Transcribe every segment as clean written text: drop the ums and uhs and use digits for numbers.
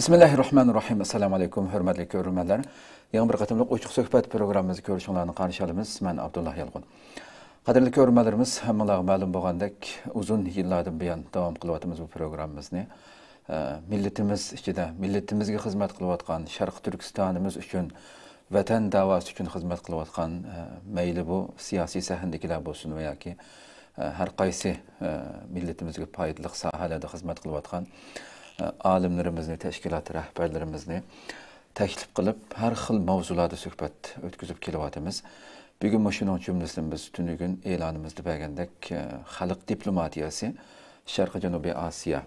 Bismillahirrahmanirrahim. Assalamu alaikum, hürmetli görürmenler. Yeni bir katımlık uçuk söhbet programımızı görüşünlerini karşılayalımız. Ben Abdullah Yalğın. Kadirli görürmenlerimiz, hemmeler malum boğandek uzun yıllardan buyan devam kılıvatımız bu programımızı. Milletimiz içinde, milletimizge hizmet kılıvatkan, Şarkı Türkistanımız üçün, vatan davası üçün hizmet kılıvatkan, meyli bu siyasi sahindekiler bolsun veya ki her qaysi milletimizge payidlik sahalada hizmet kılıvatkan, alimlerimizni, teşkilat rəhbərlərimizni təklif qılıb, hər xil mavzularda söhbət ötküzüb kelyapmiz. Bugün şunun cümləsini biz tünügün elanımızda bəgəndək xalq diplomatiyası Şərqi Cənubi Asiya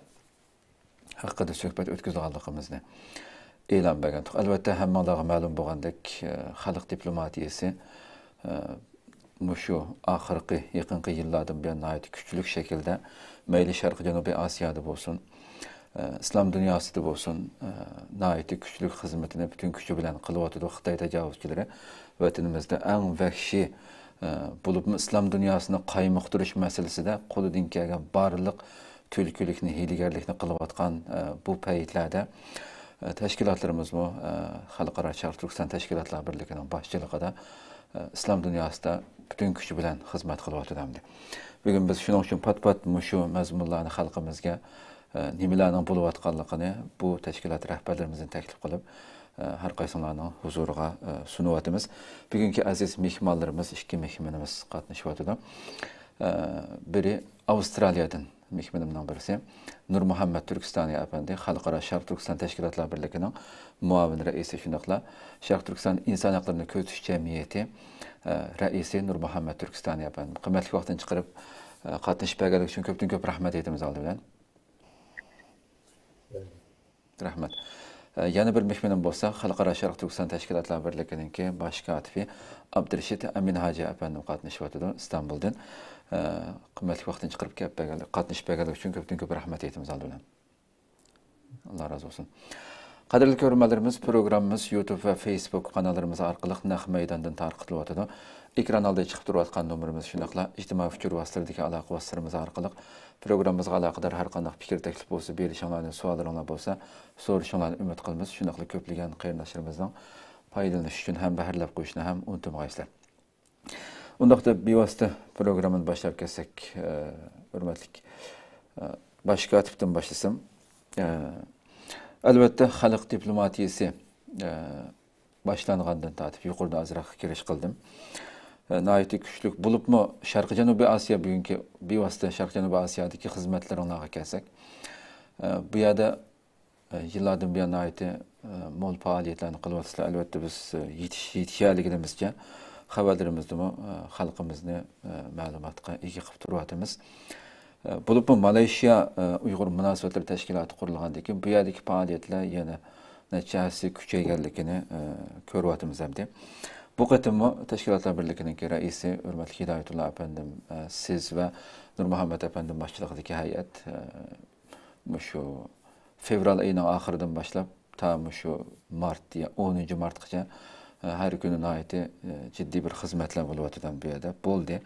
haqqında söhbət ötküzüldüyümüzni elan bəgəndik. Əlbəttə, həmmələrə məlum bolğandək xalq diplomatiyası şu axırqı, yaxınqı yıllardan bir nəhayət küçülük şəkildə meyli Şərqi Cənubi Asiyada bolsun, İslam dünyası da olsun, nəhayət güclük xidmətini bütün gücü bilen qılıvatıdı Xitay təcavüzçiləri vətənimizdə ən vəhşi bulub İslam dünyasını qaymıqdırış məsələsi də qoludun gələn barlıq tülkülükni, hiyligarlikni qılıvatqan bu pəyitlərdə təşkilatlarımız mı, Xalqara Şərq Türkistan Təşkilatlar Birliğinin başçılığında İslam dünyasında bütün gücü bilen xidmət qılıvatıdı. Bugün biz şunun üçün pat-pat şu məzmunlarını xalqımızga nimelerinin buluvatqanlığını bu təşkilat rəhbərlərimizin təklif qılıb, hər qaysınlarının huzuruna sunuvatımız. Bugünkü aziz mehmanlarımız, iki mehmanımız qatnışıvatıdır. Biri Avustraliyadan mehmanımdan birisi, Nur Muhammed Türkistani Efendi, Xalqara Şərq Türkistan Təşkilatlar Birliğinin muavin rəisi şundaqla, Şərq Türkistan İnsan Haklarını Közüş Cəmiyyəti rəisi Nur Muhammed Türkistani Efendi. Qiymetli vaxtını çıxırıb, qatnışıb bəgəlik üçün köp rəhmət etimiz aldı bilən. Rahmet. Yana bir mehmanım bolsa, Xalqara Şərq Türkistan Təşkilatlar Birliği'nin baş katibi Abdurşid Amin Hacı efendim qatnışıvatıdır İstanbul'dan. Qiymetli vaxtını çıxırıb qatnışıb bəgəlik üçün köp rəhmət etimiz aldı bilən. Allah razı olsun. Qadirli görürmenlerimiz, programımız YouTube ve Facebook kanallarımız arqılıq Naq Meydandan tarqıtılıvatıdır. Ekran alda çıxıb duruyatqan numarımız şundaqla ictimai fikir vasitələrdəki əlaqə vasitələrimiz arqılıq programımızga alaqadar hər qandaq fikir təklif bolsa, berişanlardan suallarınlar bolsa, soruşanlardan ümid qılmız. Şundaqla köplügən qeyrindaşlarımızdan faydalanış üçün həm bəhərləb qoyuşuna həm unutmayısınlar. Undaqda bevasitə programını başlayıb kəsək, hörmətlik baş katibdən başlasam. Əlbəttə, xalq diplomatiyası başlanğandan tatib yuqurda azraq giriş qıldım. Nəhayət güclük bulub mu Şərqi Cənubi Asiya bugünkü bevasitə Şərqi Cənubi Asiyadakı xidmətlərinə kəsək. Bu yerdə yıllardan bir nəhayət mol fəaliyyətlərini qılıyatırlar. Əlbəttə biz yetişəligimizcə xəbərlərimizdə xalqımızı məlumatqa ega qılıb duruyatımız. Bulub mu Malaysiya Uyğur Münasibətlər Təşkilatı qurulğandan keyin bu yerdəki fəaliyyətlər yenə nəticəsi küçəygənligini görüyatımız həmdə. Bu qatımı Təşkilatlar Birliği'nin rəisi hörmətli Hidayətullah efendim, siz və Nur Muhammed efendim başçılığındakı heyət şu fevral ayının axırından başlap ta şu mart diye 10. martgacha hər günü nəhayət ciddi bir xidmətlər buluvatıdan bu yerdə boldu.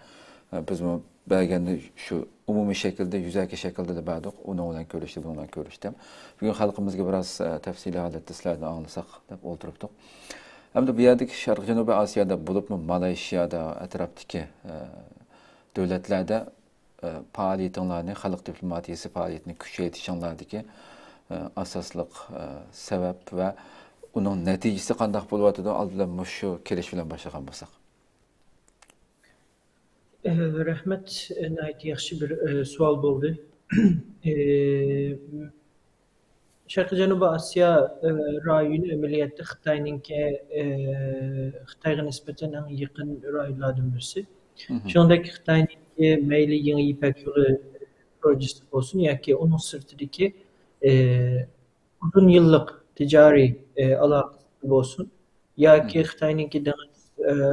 Biz bu bəgəndə şu umumi şəkildə, yüzəki şəkildə də bədik, onunla görüşdük, bununla görüşdüm. Bugün xalqımızga biraz təfsili halətdə sizlərdən anlasaq deyə oturubduq. Hem de bu yerdeki Şərqi Cənubi Asiyada bulup mu Malayşiyada, ətrafdakı dövlətlərdə fəaliyyətlərini, xalq diplomatiyası fəaliyyətini küçəyətişənlərdəki asaslıq səbəb və onun nəticəsi qandaq buluvatıdır, aldılar şu keliş bilen başlayan bolsaq. Rəhmət, nəhayət yaxşı bir sual oldu. Şərqi Cənubi Asiya rayonu əməliyyatda Xitayğa nisbətən ən yaxın rayonlardan birisi. Şundakı Xitayning meyli Yeni İpək Yolu projesi olsun, ya ki onun sırtındaki uzun yıllık ticari alakası olsun, ya ki Xitayning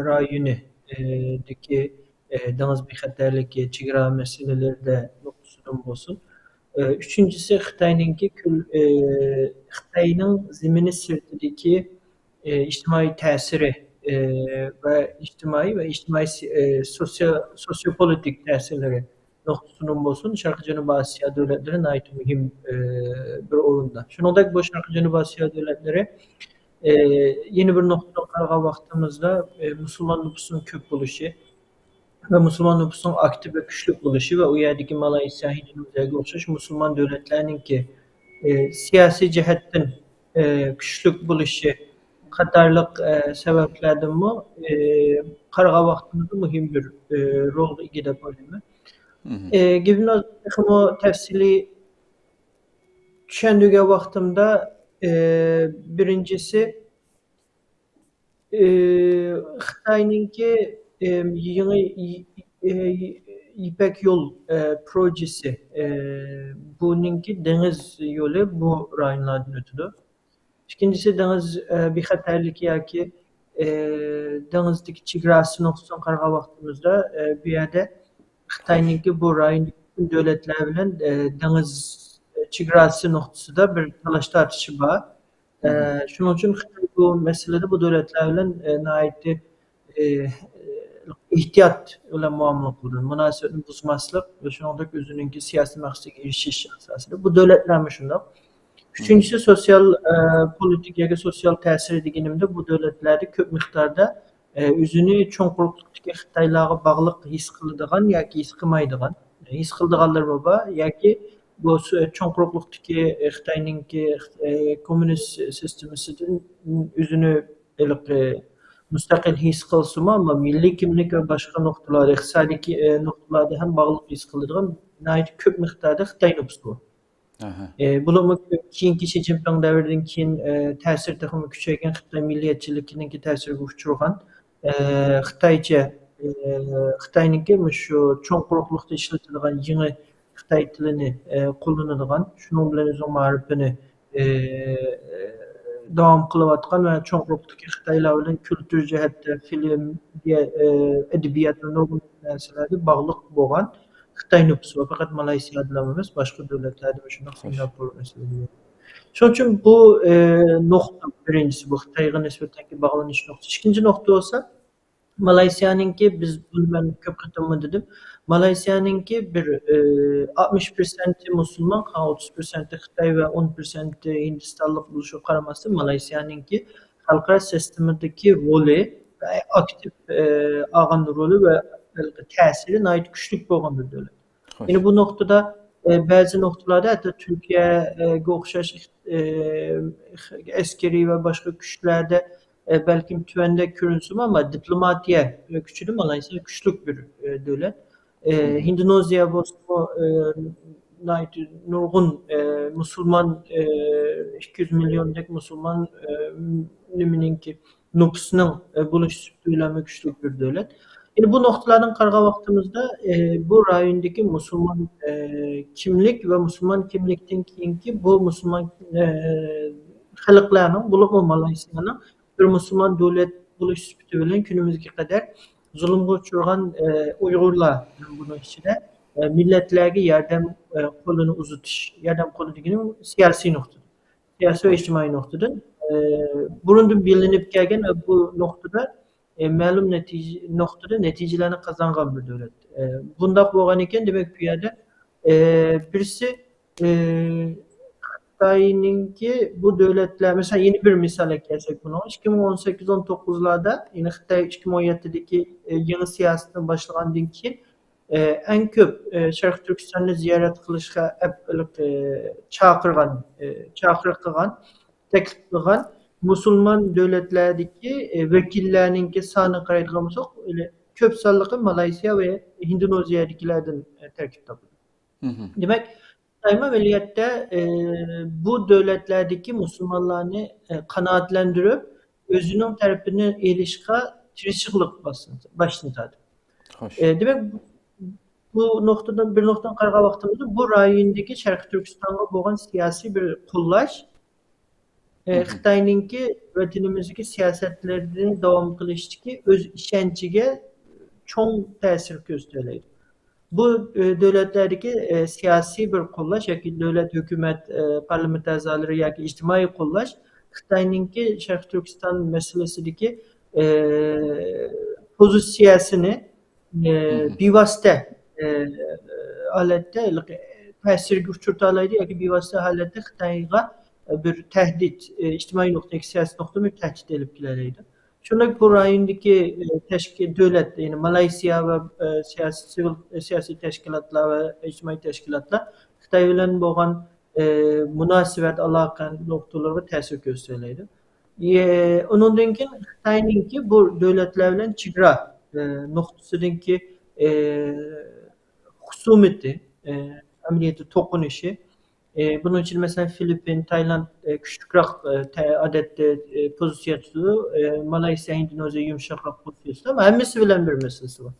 rayonu deki deniz bir xəttərlik, çigra məsələləri də noktasından olsun. Üçüncüsü Xitayning zemini sırtındaki ictimai təsiri və ictimai sosyopolitik təsirləri noktasunun bolsun, Şarkı Janubi Asya devletleri ait mühim bir orunda. Şunundak bu Şarkı Janubi Asya devletleri yeni bir noktada qarğa vaxtımızda Müslüman nüfusun köp buluşu ve Müslüman nüfusun aktif ve güçlük buluşu ve o yerdeki Malaysia, Hindistan'a oxşaş Müslüman devletlerinin ki siyasi cihetten güçlük buluşu qatarlıq sebeplerden bu qarğa vaxtımızda mühim bir rol igide bölümü. Gibi o tefsili düşündüğü vaxtımda birincisi Xitayninki yeni İpek Yol projesi bununki deniz yolu bu rayonlardan ötürü. İkincisi deniz bir xatarlik ya ki denizdeki çigrası noktasından qarğa vaxtımızda bir yerde Xitayninki bu rayondaki devletler bilen deniz çigrası noktasında bir talaş tartışı var. Şunun için bu meselede bu devletler bilen naiti ihtiyat ile muamele kıldı. Münasebetini bozmaslık ve şunundaki özününki siyasi maksatı erişiş esasında. Bu devletler mi şunda? Üçüncüsü sosyal politikaya sosyal tesir ediginimde bu devletlerde köp miktarda özünü çoğunluktaki Xitaylarga bağlılık his kıldığan ya ki his kılmaydıgan. His kıldığanlar mı var ya ki bu çoğunluktaki Xitayninki komünist sistemisinden özünü müstakil his kılsın ama milli kimlik ve başka noktalarda, iktisadi noktalarda hem bağlılık his kıldığan köp miktarda Xitay nüfusu. Bunu keyinki Xi Jinping devrinden keyin ta'sir taxımı küçeygen Xitay milliyetçilikininki ta'sirga uçurgan Xitaycha Xitayninki şu çoğ quruqliqda işletilgan yeni Xitay tilini kullanılgan, şunun bilan özüň marifini davam kılıvatkan ve çoğ quruqdaki Xitaylar bilan kültür jihatda film, edebiyat ve nurgun narsalarda bağlılık bolgan Xitay nüfusu fakat Malaysiyada emas, başka devletlerde şunda Singapur mesela. Şoň üçin bu nokta birincisi bu Xitayga nisbetenki bağlanış noktası. İkinci nokta olsa Malaysiya'nınki biz bunu ben köp qatam dedim. Malaysiya'nınki bir 60% Müslüman, 30% Xitay ve 10% Hindistanlık buluşu qaramasdan Malaysiya'nınki halkara sistemindeki rolü ve aktif ağan rolü ve tesiri nayit güçlük bolgan bir devlet. Yani bu noktada bazı noktalarda hatta Türkiye'ye oxşaş askeri ve başka güçlerde belki tüvende görünsün ama diplomatiye güçlü Malaysia güçlük bir devlet. Endonezya bu nurgun Müslüman 200 milyondaki Müslüman nümininki nüfusunun buluş söyleme güçlük bir devlet. Yani bu noktalardan qarğa vaxtımızda bu rayondaki Müslüman kimlik ve Müslüman kimlikten keyinki bu Müslüman halklarının bulup Malaysiya'nın bir Müslüman devlet buluş süpütü bilen günümüzge kadar zulümge uçurgan Uygurlar bunun içinde milletlerge yardım kolunu uzatış, yardım kolu degeni siyasi noktada. Siyasi ve ictimai noktada. Burundan bilinip gelgen ve bu noktada ma'lum noktada neticelerini kazangan bir devlet. Bundaq bolgan eken demek bu yerde birisi Xitayninki bu devletler mesela yeni bir misal kelsek bunu 2018-19'larda yine Xitay 2017'deki yeni siyasetten başlagandan keyin en köp Şarkı Türkistan'ı ziyaret kılışga çağırgan teklif kılgan Müslüman devletlerdeki vekillerinin sanı qaraydigan bolsak, öyle köp sanlıqı Malaysiya ve Endonezya'dakilerden terkip tapıldı. Demek daima veliyette bu devletlerdeki Müslümanlarını kanaatlendirip özünün tarafını ilişka tirişiklik başlandı. Demek bu noktadan bir noktadan qarğa vaxtımızda bu rayondaki Şarkı Türkistan'a bolgan siyasi bir kullaş Xitayninki vatanimizdeki siyasetlerini devam kılıştaki öz işençige çoğun tesir gösterdi. Bu devletlerdeki siyasi bir kullaş, yani devlet, hükümet, parlamenter azaları ya ki ictimai kullaş Xitayninki Şarkı Türkistan meselesindeki pozisyasını bivasite alette tesir uçurtalaydı ya ki bir vasıta halette Xitayga bir tehdit, ictimai noktadaki siyasi nokta bir tehdit edip geleliydi. Şöyle bu rayondaki teşkil devlet, yani Malaysia ve siyasi teşkilatlar ve ictimai teşkilatlar Xitay bilen boğan münasebet alakan noktaları tesir gösterildi. Onundan keyin Xitayninki bu devletler bilen çigra noktasındaki husumeti, ameliyatı tokunuşu. Bunun için mesela Filipin, Tayland küçükrak adette pozisyon tutuyor. Malaysia, Endonezya yumuşakrak pozisyon tutuyor. Ama hemmesi bilen bir meselesi var.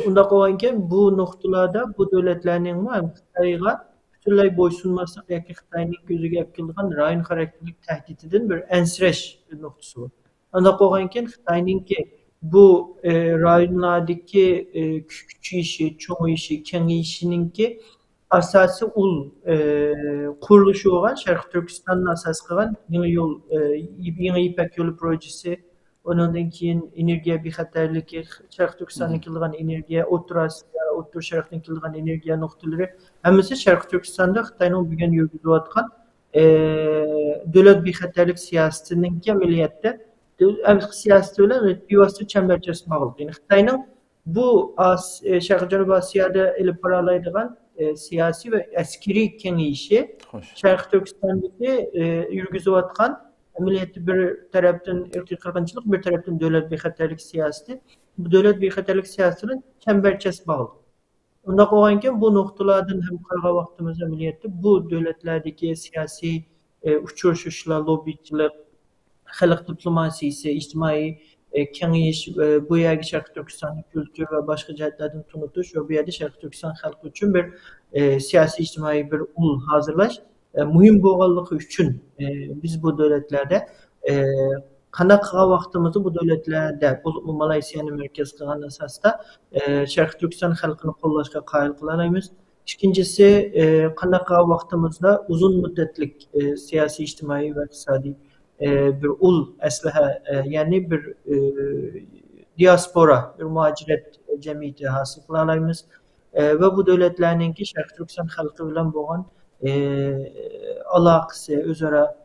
Unda koyarken bu noktalarda bu devletlerin var Xitayga bütünlüğü boysunması yoki Xitayning gözüge yapılgan rayon karakterlik tehditinin bir ensreş noktası var. Unda koyarken Xitayninki bu rayonlardaki küçüğüşü, çoğuşu, kengeyişininki asası ul kuruluşu olan Şarkı Türkistan'ın asas kılan Yeni İpek Yolu projesi, ondan keyin energiya bexatarligi, Şarkı Türkistan'ın kilgan energiya, O'rta Asya, O'rta Şarkı'nın kilgan energiya noktaları, hammasi Şarkı Türkistan'da Xitayning bugün yürgüzüyotgan devlet bexatarlik siyasetinin ameliyatda siyaseti bilen bir vasıta çemberçesi bağlı. Yani Xitayning bu Şarkı Janubi Asya'da elip baralaydigan siyasi ve askeri kengeyişi Şarkı Türkistan'daki yürgüzüyotgan ameliyatı bir taraftan irqi qirg'inchilik, bir taraftan devlet bexatarlik siyaseti. Bu devlet bexatarlik siyasetinin çemberçesi bağlı. Unda qo'yganken bu noktalardan hem qarg'a vaqtimiz ameliyatı bu devletlerdeki siyasi uçuruşlar, lobbycilik, xalq diplomasiyasi, ijtimoiy kengayish bu yerga Sharq Turkistonning kültür ve başka jihatlardan tunutish ve bu yerda Sharq Turkiston xalqi uchun bir siyasi ijtimoiy bir ul hazırlash muhim bo'lganligi uchun biz bu devletlerde qanaqa vaqtimizni bu devletlerde bu Malaysiyani merkez qilgan asosda Sharq Turkiston xalqini qo'llashga qoyil qilamiz. İkincisi qanaqa vaqtimizda uzun muddatlik siyasi ijtimoiy ve iqtisodiy bir ul aslaha yani bir diaspora, bir muhaciret cemiyeti hasıl qilamiz ve bu devletlerninki Sharq Turkiston xalqi bilan bo'lgan alaqası, özara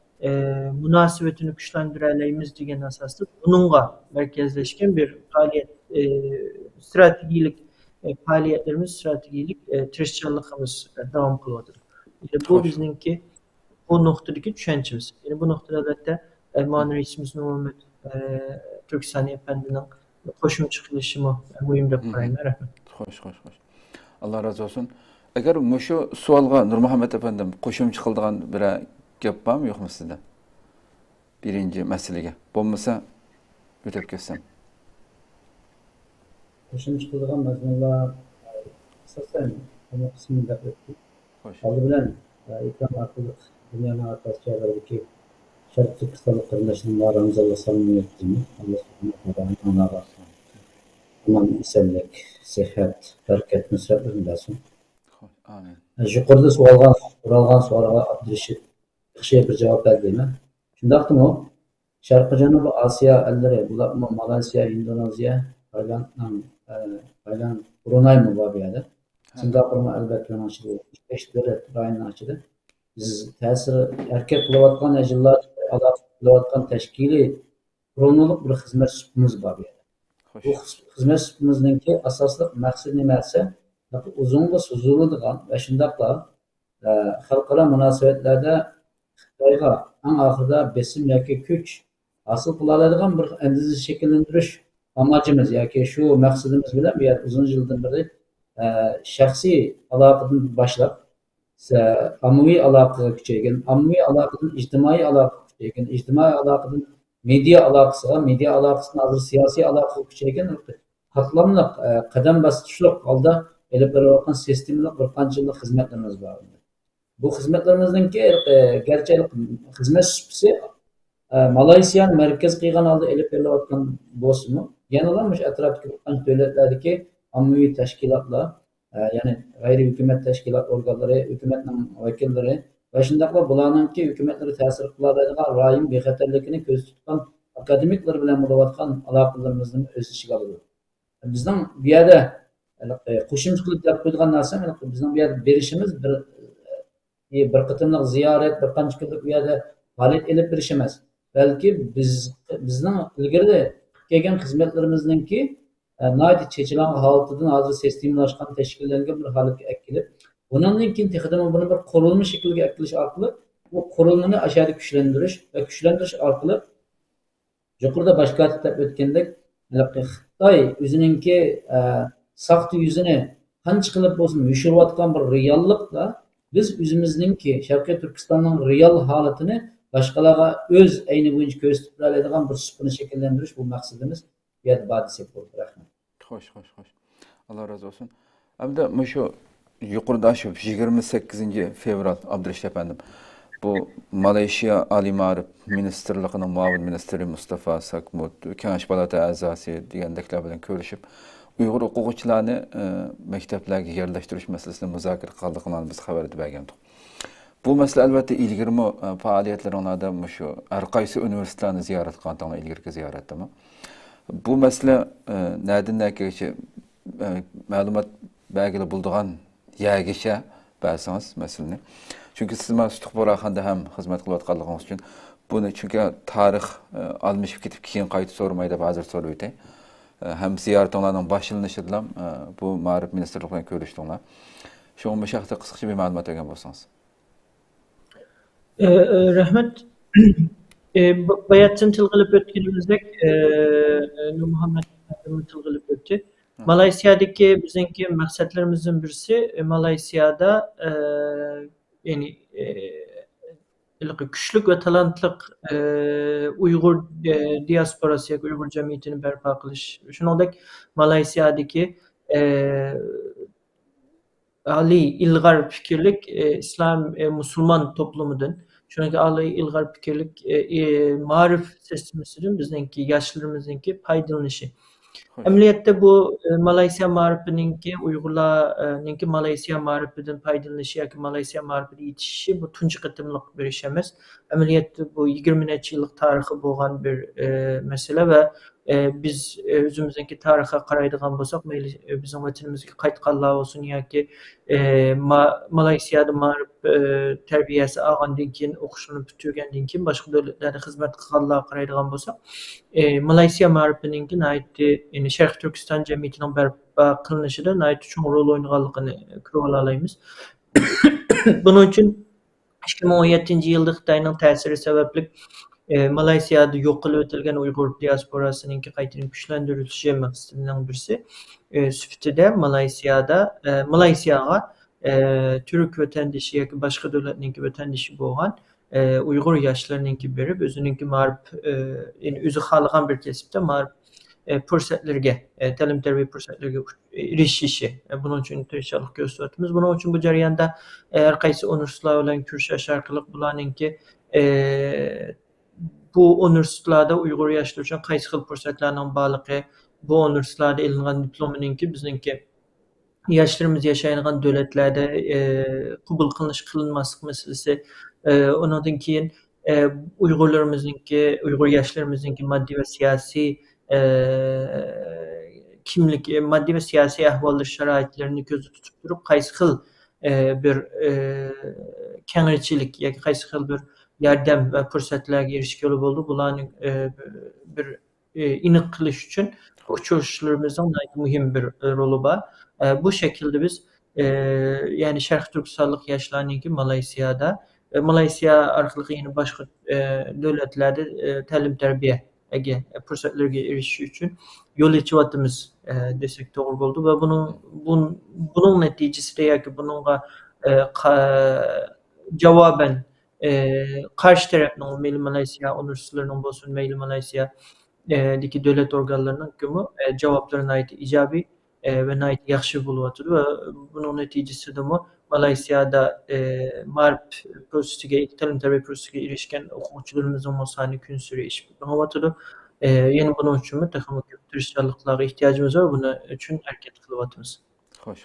münasebetini güçlendirebiliriz degan asosda bununla merkezleşken bir faaliyet, stratejilik faaliyetlerimiz, stratejilik tirişçanlığımız devam kılıdır. Yani bu bizninki bu noktadaki düşüncemiz. Yani bu noktada albatta Ermani Reisimiz Muhammed Türkistan Efendi'nin qo'shim chiqilishimi muhim deb qarayman. Rahmat. Xo'sh. Allah razı olsun. Eğer şu sualga Nurmuhammed Efendim qo'shimcha qiladigan bir gap bormi yo'qmi sizda? Birinci meselege. Bo'lmasa o'tib ketsam. Qo'shimcha qiladigan mazmunlar asosan hamma qismida o'tdi. Oldi bilan ekran orqali dunyoning orqasi joylaridagi Sharq Turkiston qarindoshlarimiz Ramazonga salom yetkazamiz. Alloh subhanahu va taolo aman esenlik, sihat, barakat, nusratlarni bersin. Amin. Yuqorida so'ralgan savolga Abdurashid yaxshi bir javob berdilar. Shundaqmi? Sharqi Janubiy Osiyo ellari, bular Malaysiya, Indoneziya, Tayland, Brunei mubobiyadir. Singapurni albatta yana ochdi. 5 davlat rayonni ochdi. Biz ta'sir harakat qilayotgan yillar aloqa qilayotgan tashkiliy qurilmalik bir xizmat suhbatimiz bor bu yerda. Bu xizmat suhbatimizningki asosli maqsadi nima esa uzunga so'ziladigan va shundaqla xalqaro munosabatlarda Xitoyga eng oxirida besim yoki kuch hosil qila oladigan bir andiza shakllantirish amacımız yoki shu maqsadimiz bilan bu yer uzun yildan beri shaxsiy aloqadan boshlab ommaviy aloqaga kuchaygan, ommaviy aloqadan ijtimoiy aloqaga kuchaygan, ijtimoiy aloqadan media aloqasiga, media aloqasidan hozir siyosiy aloqaga kuchaygan qatlamli qadam bosishliq holda elib borayotgan sistemli bir qancha yillik xizmatlarimiz bor. Bu xizmatlarimizningki garchi xizmat supsi Malaysiyani merkez qilgan holda elib borayotgan bo'lsa-mu, yana mush atrofdagi qancha davlatlardagi ommaviy tashkilotlar, ya'ni g'ayri hukumat tashkilot organlari, hukumatning vakillari va shundaqla bularningki hukumatlarga ta'sir qiladigan rayon bexatarligini ko'z tutgan akademiklar bilan bo'layotgan aloqalarimizni o'z ichiga oladi. Bizning bu yerda qo'shimcha qilib deb qo'ygan narsa bizning bu yerda berishimiz bir qitimliq ziyorat, bir qancha kunlik bu yerda faoliyat elib berish emas. Balki bizning ilgari kelgan xizmatlarimizningki nayt chechilan holatidan hozir sistemlashgan tashkillangan bir holatga kelib, bundan keyin texnik buni bir qurilma shakliga akilish orqali bu qurilmani ashadi kuchlantirish orqali yuqorida boshqa aytib o'tgandek Xitoy o'zininki saxta yuzini qancha qilib bo'lsin yushirayotgan bir reallikda biz o'zimizningki Sharqiy Turkistonning real holatini boshqalarga o'z ayni bo'yicha ko'rsatib beradigan bir supni shakllantirish bu maqsadimiz. Bu yerda bor desak bo'ladi. Rahmat. Xo'sh. Alloh razı olsun. Hamda shu yuqorida shu 28 fevral Abdurashid efendim bu Malayziya Oliy ma'rif ministrligining muavin ministri Mustafa Sakmut, Kengash palata a'zosi degandeklar bilan ko'rishib, Uyg'ur o'quvchilarni maktablarga yerlashtirish masalasini muzokara qilganligini biz xabar bergandik. Bu masala albatta ilgirmi faoliyatlaringizda shu har qaysi universitetlarni ziyorat qilganinglar ilgirki ziyoratdami? Bu masala nereden ma'lumot belgili bulduğan yergacha bersangiz masalani. Çünkü siz mana istiqboraxanda ham xizmat qilayotganligingiz uchun buni çünkü tarix almashib ketib keyin qayta so'ramaydi deb hozir so'rab o'tay. Hem ziyoratinglarning boshlanishidan bu ma'rif ministrligi bilan ko'rishdinglar. Shu haqida qisqacha bir ma'lumot bergan bo'lsangiz. Rahmat. Bayatçın tılgılıp ötkünümüzdek Nur Muhammed tılgılıp öttü. Malaysiya'daki bizimki maksatlarımızın birisi Malaysiya'da yani güçlük ve talantlık Uygur diasporası, Uygur cemiyetini berpa kılış. Şunodek Malaysiya'daki Ali ilgar fikirlik İslam Müslüman toplumudur. Çünkü Ali ilgar fikirlik marif sistemimizin bizimki yaşlılarımızınki faydalanışı. Emniyette bu Malaysiya marifininki Uygurlarninki Malaysiya marifiden faydalanışı yoki Malaysiya marifide yetişişi bu tunji qıtımlıq bir iş emas. Emniyette bu 20 yıllık tarixi bo'lgan bir mesele ve biz özümüzdeki tarihe qaraydigan bolsak, bizim vatanimizga qaytganlar olsun yoki Malaysiyada marif terbiyesi algandan keyin o'qishini bitirgandan keyin boshqa davlatlarda xizmat qilganlar qaraydigan bolsak, Malaysiya marifininki yani Sharq Turkiston jamiyatining barpo qilinishida cho'ng rol o'ynaganligini ko'rib olamiz. Bunun uchun 2017 yılda Xitoyning ta'siri sababli Malaysiyada yo'q qilib o'tilgan Uyg'ur diasporasininki qaytadan kuchlantirilishi maqsadining birisi sifatida Malaysiyaga Türk vatandaşı yoki boshqa davlatninki vatandaşı bo'lgan Uyg'ur yoshlarininki berib o'zininki ma'rif o'zi xohlagan bir kasbda ma'rif fursatlarga ta'lim tarbiya fursatlarga erishishi buning uchun tirishchilik ko'rsatyapmiz. Buning uchun bu jarayonda har qaysi universitetlar bilan ko'rishish orqali bularninki bu universitetlarda Uyg'ur yoshlar uchun qaysi xil fursatlarning borligi, bu universitetlarda ilingan diplomininki bizningki yoshlarimiz yashaydigan davlatlarda qabul qilinmaslik masalasi, undan keyin Uyg'ur yoshlarimizningki moddiy va siyosiy kimlik, moddiy va siyosiy ahvollar sharoitlarini ko'zda tutib turib qaysi xil bir kengaychilik yoki qaysi xil bir yordam va fursatlarga erishgan bo'ldi. Bularning bir iniq qilish uchun uchrashuvlarimizning muhim bir roli bor. Bu şekilde biz yani Sharq Turkistonlik yoshlarninki Malaysiya orqali yana boshqa davlatlarda ta'lim tarbiyaga fursatlarga erishish uchun yo'l ochyapmiz desak to'g'ri bo'ldi va buning natijasida yoki buningga javoban karşı tarafning mayli Malaysiya universitetlarining bo'lsin, mayli Malaysiyadagi davlat organlarining ko'mi javoblarini ijobiy ve yaxshi bo'lyapti va buning natijasida Malaysiyada ma'rif prosesiga, ta'lim tarbiya prosesiga erishgan o'quvchilarimizning soni kun sari oshib, yana buning uchun mutlaqo tirishchiliklarga ehtiyojimiz var. Buning uchun harakat qilyapmiz. Xo'sh.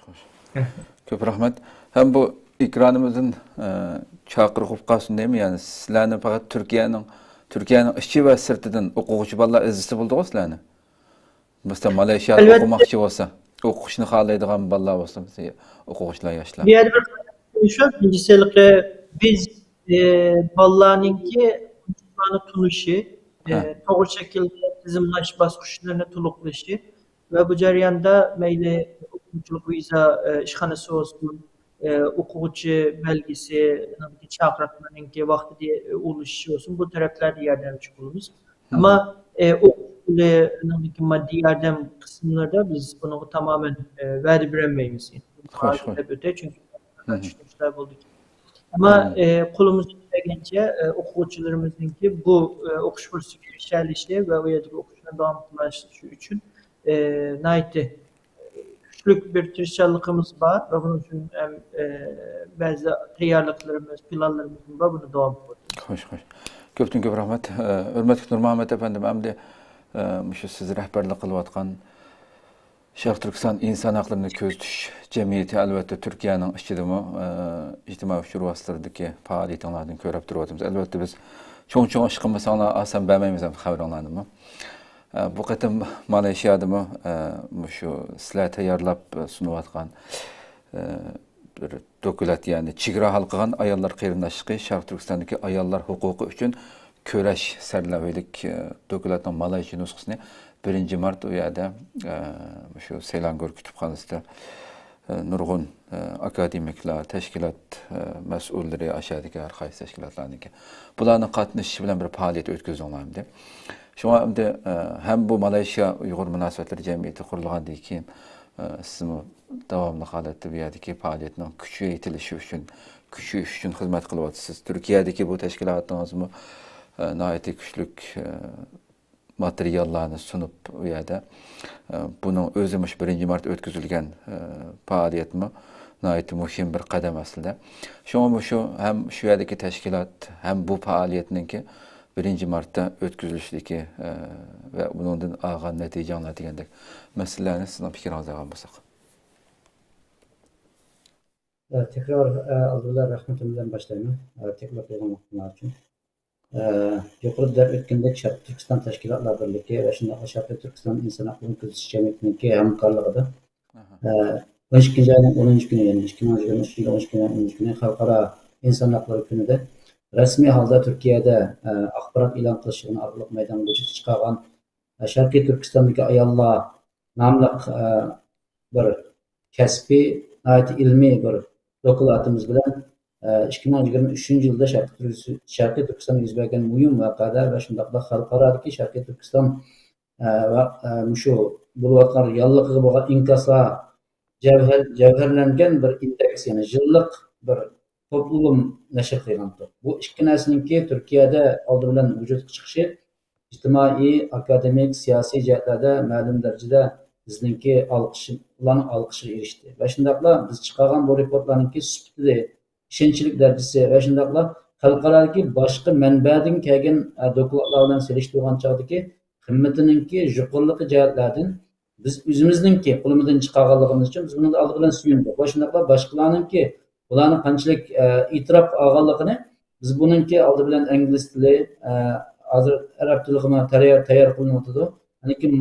Ko'p rahmat. Hem bu ekranımızın chaqirib qolsin deymi? Yani sizlarni faqat Türkiye'nin ichi va sirtidan o'quvchi bolalar izlisi bo'ldi-ku sizlarni. Mesela Malaysiyada o'qimoqchi bo'lsa, o'qishni xohlaydigan bolalar bo'lsa, o'quvchilar, yoshlar. Diğer bir şu, birincisi biz bolalarninki çocuklarni tunışı, to'g'ri şekilde tizimlash bosqichlarini to'liqlashi ve bu jarayonda mayli o'quvchilik viza ishxonasi olsun, o'quvchi belgisi, chaqiriqlarninki vaqtida ulashishi olsun, bu taraflarda yordamchi bo'lamiz. Ama o'quvchilarninki maddiy yordam kısımlarda biz bunu tamamen va'da berolmaymiz. Çünkü tushunishlar bo'ldi. Ama qo'limizdan kelgancha o'quvchilarimizningki bu o'qish kursiga erishilishi va u yerdagi o'qishni davom ettirishi uchun nihoyatda kuchli bir tirishchanligimiz bor va buning uchun ham ba'zi tayyorliklarimiz, planlarimiz bor, buni davom ettiramiz. Xo'sh. Ko'pdan ko'p rahmat. Hurmatli Nurmuhammad afandim, hamda shu siz rahbarlik qilayotgan Sharq Turkiston inson haqlarini ko'z tutish jamiyati albatta Turkiyaning ichidami ijtimoiy ushur vositalardagi faoliyatinglardan ko'rib turibmiz. Albatta biz cho'ng ishqimiz sana asan bermaymiz ham xabarlarni. Bu qatam Malayziyadami shu sizlar tayyorlab sunayotgan bir dokulat, ya'ni chegara hal qilgan ayollar qarindoshligi Sharq Turkistondagi ayollar huquqi uchun kurash sarlavhalik dokulatning Malayziya nusxasini 1 Mart u yerda shu Selangor kutubxonasida nurg'un akademiklar, tashkilot mas'ullari, aşağıdaki har qaysi tashkilotlarniki bularning qatnashishi bilan bir faoliyat o'tkazilmoqda. Shunga ham bu Malayziya Uyg'ur munosabatlari jamiyati qurilgandan keyin siz davomli holatda bu yerdagi faoliyatning kuchaytirilishi uchun xizmat qilyapsiz. Turkiyadagi bu tashkilotimizni nihoyatda kuchli materiallarni sunib u yerda buning o'zimiz 1 Mart o'tkazilgan faoliyatmi nihoyatda muhim bir qadam aslida. Shunga ham shu yerdagi tashkilot ham bu faoliyatninki 1 Martda o'tkazilishidagi va bundan olgan natijalar degandek masalalarni sizning fikringizni olgan bo'lsak. Tekrar aldılar rahmetimden başlayayım. Tekrar yapılmak için. Yukarıda ötkendeki Şarkı Türkistan Teşkilatlar Birliği ve şimdi Şarkı Türkistan İnsan Hakları Kızılsı Cemiyeti'ndeki hamkarlığı 12. ayının 10. günü, yani 2013 12. ayının 10. günü Halkara İnsan Hakları Günü'de resmi halde Türkiye'de akbarat ilan kılışının arkalık meydan vücut çıkaran Şarkı Türkistan'daki ayallar namlıq bir kesbi, ilmi bir dokulatımız bilen 2023 yılda Şarkı Türkistan'da yüz bergen mühim vakada ve şundaqda xalqaradaki Şarkı Türkistan şu bulvatlar yallıqı boğa inkasa cevherlengen bir indeks, yani yıllık bir toplum neşr qilgandir. Bu ikki narsaninki Türkiye'de aldı bilen vücut çıkışı ijtimoiy, akademik, siyosiy jihatlarda ma'lum darajada bizningki alqışga erishdi. Ve shundaqla biz chiqargan bu reportlarninki sifatida ishonchlik darajasi ve shundaqla xalqarodagi boshqa manbadan kelgan dokladlar bilan selishtirgan chog'dagi qimmatininki yuqorligi jihatlardan biz o'zimizninki qo'limizdan chiqarganligimiz uchun biz buni oldi bilan suyundik. Va shundaqla boshqalarninki bularni qanchalik e'tirof olganligini biz buningki oldi bilan ingliz tili, hozir arab tiliga tayyor qilinyotdi. Ya'ni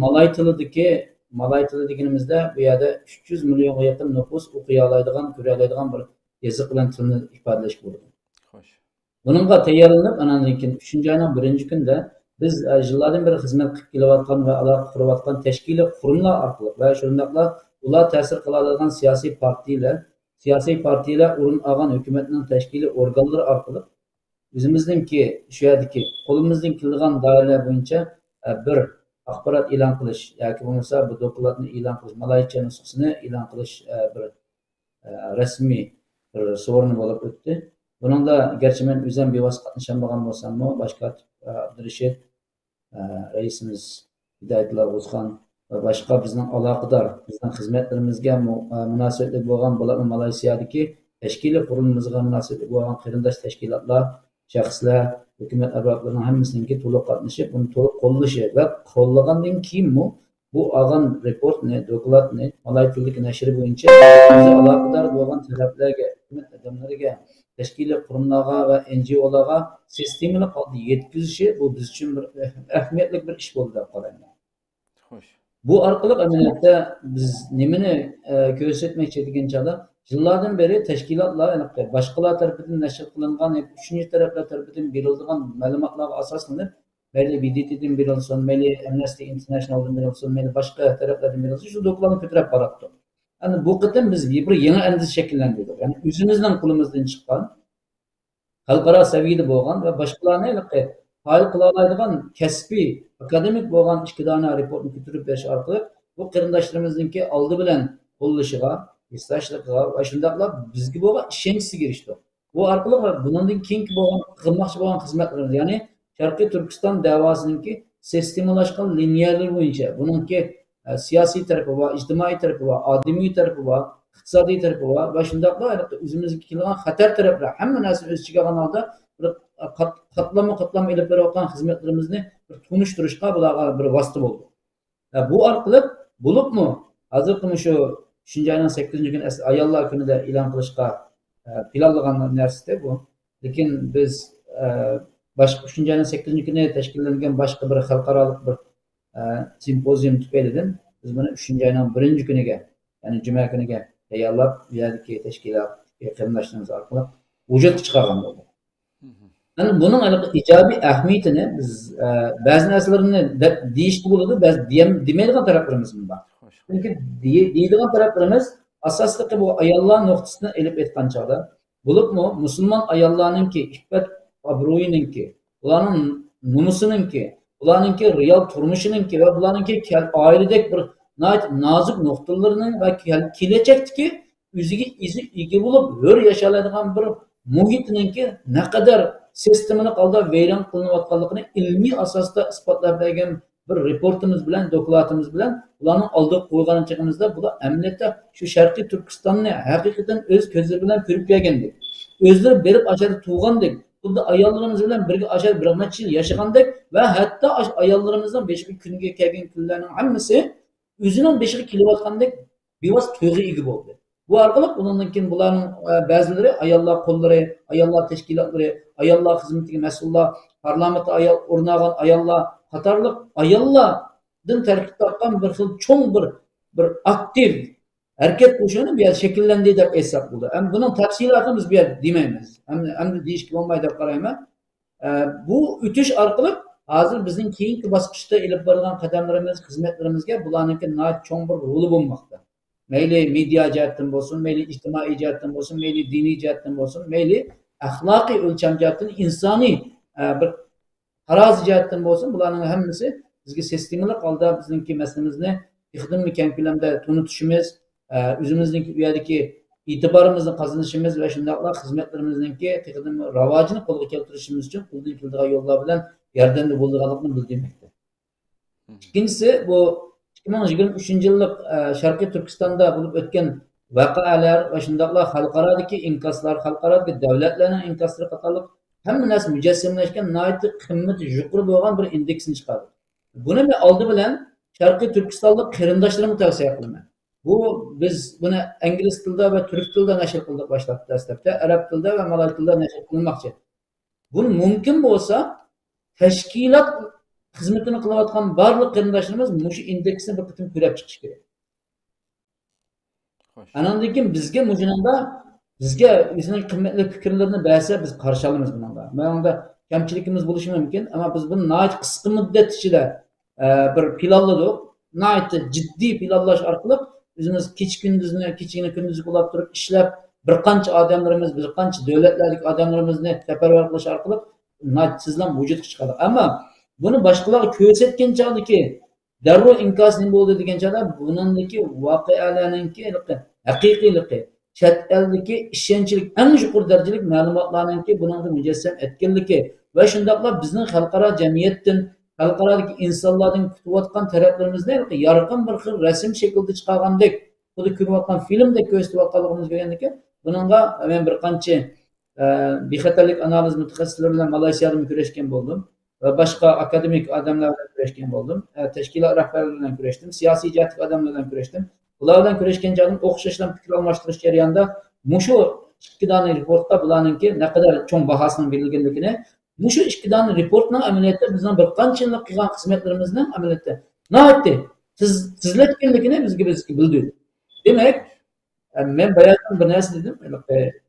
Malay tili deganimizda bu yerda 300 millionga yaqin nüfus o'qiy oladigan, ko'ra oladigan bir yazık bilan tilni ifodalash bo'ladi. Xo'sh. Buningga tayyorlanib, anandan keyin 3-oyning 1-kunida biz yillardan beri xizmat qilib kelayotgan va aloqa qurayotgan tashkiliy qurumlar orqali va shundaqla ular ta'sir qiladigan siyosiy partiyalar o'rin olgan hukumatning tashkiliy organlari orqali o'zimizningki shu yerdagi qo'limizdan kelgan doiralar bo'yicha bir axborot e'lon qilish yoki bo'lmasa bu dokladni e'lon qilish, malaycha nusxasini e'lon qilish bir rasmiy bir so'rini bo'lib o'tdi. Buningda garchi men o'zim bevosita qatnashmagan bo'lsam-mu, boshqa Abdurashid raisimiz Hidoyatullo O'zxon va boshqa bizning aloqador, bizning xizmatlarimizga munosabatli bo'lgan bularni Malayziyadagi tashkiliy qurilmamizga munosabatli bo'lgan qarindosh tashkilotlar, shaxslar, hukumat arboblarining hammasininki to'liq qatnashib, uni to'liq qo'llashi va qo'llagandan keyin bu olgan reportni, dokladni malay tilidagi nashri bo'yicha bizni aloqador bo'lgan taraflarga, hukumat odamlariga, tashkiliy qurumlarga va NGOlarga sistemali holda yetkazishi bu biz uchun bir ahamiyatli bir ish bo'ldi deb qarayman. Xo'sh. Bu arkalık ameliyatda biz nimeni gözetmekçi degan çağda yıllardan beri teşkilatlar, başkalar tarafından neşr kılıngan, üçüncü taraflar tarafından verildiğin malumatlara asaslanıp, meyli BDT'den verilsin, meyli Amnesty International'dan verilsin, meyli başka taraflardan verilsin, şu dokularını kötürep barattı. Yani bu kıtım biz bir yeni endişe şekillendirdik. Yani üzümüzden kulumuzdan çıkan, xalqaro seviyede bo'lgan va boshqalarni hal qila oladigan kasbiy akademik bo'lgan ikki dona reportni ko'tarib berish orqali bu qarindoshlarimizniki oldi bilan qo'llashiga, eslashligiga va shundoqla bizga bo'lgan ishonchsiga erishdi. Bu orqali bundan keyingi bo'lgan qilmoqchi bo'lgan xizmatlarimiz, ya'ni Sharqiy Turkiston da'vosiningki sistemalashgan liniyalar bo'yicha buningki siyosiy tarafi va ijtimoiy tarafi va odimiy tarafi va iqtisodiy tarafi va shundoqla o'zimizga kelgan xatar taraflar hamma narsani o'z ichiga olgan holda bir qatlama ilib berayotgan xizmatlarimizni bir tunishtirishga bularga bir vosita bo'ldi. Bu orqali bo'libmi hozirgi shu 3-oyning 8-kuni ayollar kunida e'lon qilishga planlagan narsa bu. Lekin biz boshqa 3-oyning 8-kuni tashkillangan boshqa bir xalqaro bir simpozium tufaylidan biz buni 3-oyning 1-kuniga, ya'ni juma kuniga tayyorlab, bu yerdagi tashkilot qarindoshlarimiz orqali vujudga chiqargan bo'ldi. Yani bunun ijobiy ahamiyatini biz ba'zi narsalarni deyishga bo'ladi, ba'zi demaydigan taraflarimiz bor. Chunki deydigan taraflarimiz asosliqi bu ayollar nuqtasini elib aytgan chog'da, bo'libmi musulmon ayollarninki iffat obro'yininki, ularning nomusininki, ularninki real turmushininki va ularninki oiladagi bir nozik nuqtalarining va kelajakdagi o'ziga ega bo'lib hur yashaydigan bir muhitninki naqadar sistemini qalda vayron qilinayotganligini ilmiy asosda isbotlab bergan bir reportimiz bilan, dokladimiz bilan ularning oldiga qo'yganligimizda bu amaliyotda shu Sharqiy Turkistonni haqiqatan o'z ko'zlari bilan ko'rib kelgandek, o'zlari berib ashar tug'gandek, xuddi ayollarimiz bilan birga ashar bir necha yil yashagandek va hatto ayollarimizdan beshiga kunga kelgan kunlarning hammasi o'zining beshiga kelayotgandek bevos tuyg'u ega bo'ldi. Bu orqali bundan keyin bularning ba'zilari ayollar qo'llari, ayollar tashkilotlari, ayollar xizmatiga mas'ullar, parlamentda ayol o'rnagan ayollar qatorliq ayollardan tarkib topgan bir xil cho'ng bir aktiv harakat qo'shini bu yerda shakllandi deb aytsak bo'ladi. Ham buning tafsilotini biz bu yerda demaymiz. Hamda deyishga bo'lmaydi deb qarayman. Bu o'tish orqali hozir bizning keyingi bosqichda ilib borgan qadamlarimiz, xizmatlarimizga bularningki cho'ng bir roli bo'lmoqda. Meyli media jihatdan bo'lsin, meyli ijtimoiy jihatdan bo'lsin, meyli diniy jihatdan bo'lsin, meyli axloqiy o'lcham jihatdan, insoniy bir taroz jihatdan bo'lsin, bularning hammasi bizga sistemali holda bizningki masalamizni ixtimli keng ko'lamda tunutishimiz, o'zimizning bu yerdagi e'tiborimizni qozonishimiz va shundoqla xizmatlarimizningki rivojini qo'lga keltirishimiz uchun qo'ldan keladigan yo'llar bilan yordamda bo'lganligini bildirmoqda. Ikkinchisi bu 2023 yıllık Sharqiy Turkistonda bo'lib o'tgan voqealar va shundoqla xalqarodagi inkoslar, xalqarodagi davlatlarning inkoslari qatorliq hamma narsa mujassamlashgan nihoyatda qimmati yuqori bo'lgan bir indeksni chiqardi. Buni men oldi bilan Sharqiy Turkistonlik qarindoshlarimga tavsiya qilaman. Bu biz buni ingliz tilida va turk tilida nashr qildik dastlabda, arab tilida va malay tilida nashr qilinmoqchi. Buni mumkin bo'lsa tashkilot xizmatini qilayotgan barliq qarindoshlarimiz shu indeksni bir qitim ko'rib chiqish kerak. Anandan keyin bizga mujinanda bizga o'zining qimmatli fikrlarini bersa biz qarshi olamiz bunga. Bunda kamchilikimiz bo'lishi mumkin, ammo biz buni nihoyat qisqa muddat ichida bir planladik. Nihoyat jiddiy planlash orqali o'zimiz kechini kunduzi bo'lib turib ishlab bir qancha odamlarimiz, bir qancha davlatlardagi odamlarimizni safarbar qilish orqali natijasilar vujudga chiqadi. Ammo buni boshqalarga ko'rsatgan chog'diki darrov inkos nima bo'ldi degan chog'da buningdagi voqealarningki haqiqiyligi, chet eldagi ishonchlik eng yuqori darajalik ma'lumotlarningki buningda mujassam etganligi va shundoqla bizning xalqaro jamiyatdan, xalqarodagi insonlarning kutayotgan taraflarimizni yorqin bir xil rasm shaklida chiqargandek, xuddi ko'rayotgan filmdek ko'rsatayotganligimiz ko'rgandiki, buningga men bir qancha bexatarlik analiz mutaxassislari bilan Malayziyada kurashgan bo'ldim. Ve başka akademik adamlarla kurashgan bo'ldim. Tashkilot rahbarlari bilan kurashdim, siyosiy jihatdagi odamlar bilan kurashdim. Ular bilan kurashgan joyim o'xshashdan fikr almashtirish jarayonida mushu ikki dona reportda bularningki naqadar cho'ng bahosini berilganligini, mushu ikki dona reportning amaliyotda bizning bir qancha yillik qilgan xizmatlarimizning amaliyotda nihoyatda tizletkenligini bizga bildirdi. Demek men bayaqdan bir narsa dedim.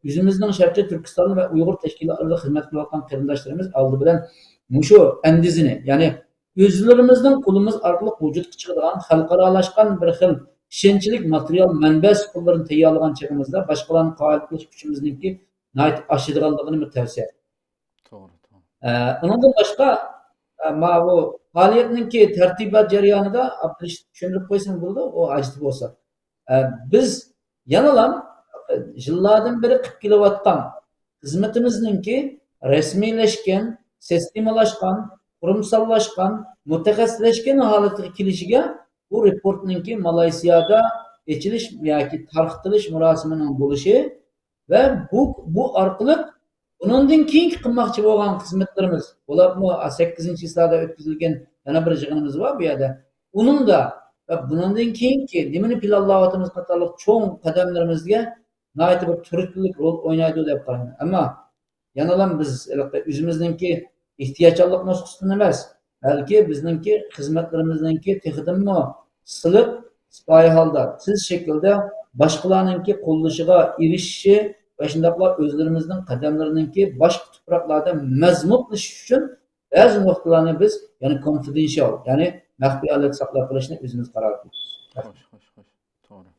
Yüzümüzden Şarkı Türkistan ve Uygur teşkilatlarında hizmet kılan qarindoshlarimiz aldı bilen muşu endizini, yani özlerimizden kulumuz arkalık vücut çıkıdığan halkaralaşkan bir xil işençilik materyal manba sukullarını tayyorlagan çağımızda başkalarının qail qilish kuchimizniki nayt aşıdığanlığını bir tavsiye. To'g'ri. Ondan başka bu faaliyetninki tertibat jarayonida tushuntirib qo'ysam bo'ldi, o ajib bo'lsa. Biz yanalan yıllardan beri qilib kelayotgan xizmatimizningki resmiyleşken, sistemalaşkan, kurumsallaşkan, mutaxassisleşken holatiga kelishiga bu reportninki Malaysiyada echilish yoki tarqatilish murosimining bo'lishi ve bu orqali bundan keyingi qilmoqchi bo'lgan xizmatlarimiz, bularmi 8-yillarda o'tkazilgan yana bir yig'inimiz var bu yerda. Onun da ve bundan keyingi nimani planlayotimiz qatorliq cho'ng qadamlarimizga nayt bir turlilik rol o'ynaydi deb qarayman. Ammo yanalam biz o'zimizningki ehtiyojlik nusxasidan emas, balki bizningki xizmatlarimizningki texidimmi silib sipoyi holda siz şekilde boshqalarningki qo'llashiga erishishi ve shundaqla o'zlarimizning qadamlariningki boshqa tuproqlarda mazmunlash uchun ba'zi nuqtalarni biz yani confidential, yani maxfiylik saqlab qolishni o'zimiz qaror qilamiz. To'g'ri.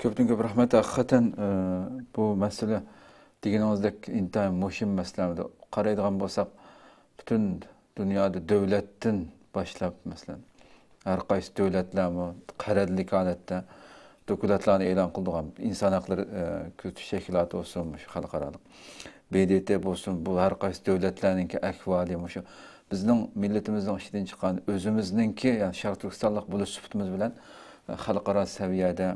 Ko'pdan ko'p rahmat. Haqiqatan bu masala deganimizdek intayin muhim masala. Qaraydigan bo'lsak, butun dunyoda davlatdan boshlab masalan har qaysi davlatlarmi qaradlik holatda dokumentlarni e'lon qildigan inson haqlari kuzatish tashkiloti bo'lsin, shu xalqaro BDT bo'lsin, bu har qaysi davlatlarning ahvoli shu bizning millatimizning ishidan chiqqan o'zimizningki, ya'ni Sharq Turkistonlik bo'lish sifatimiz bilan xalqaro saviyada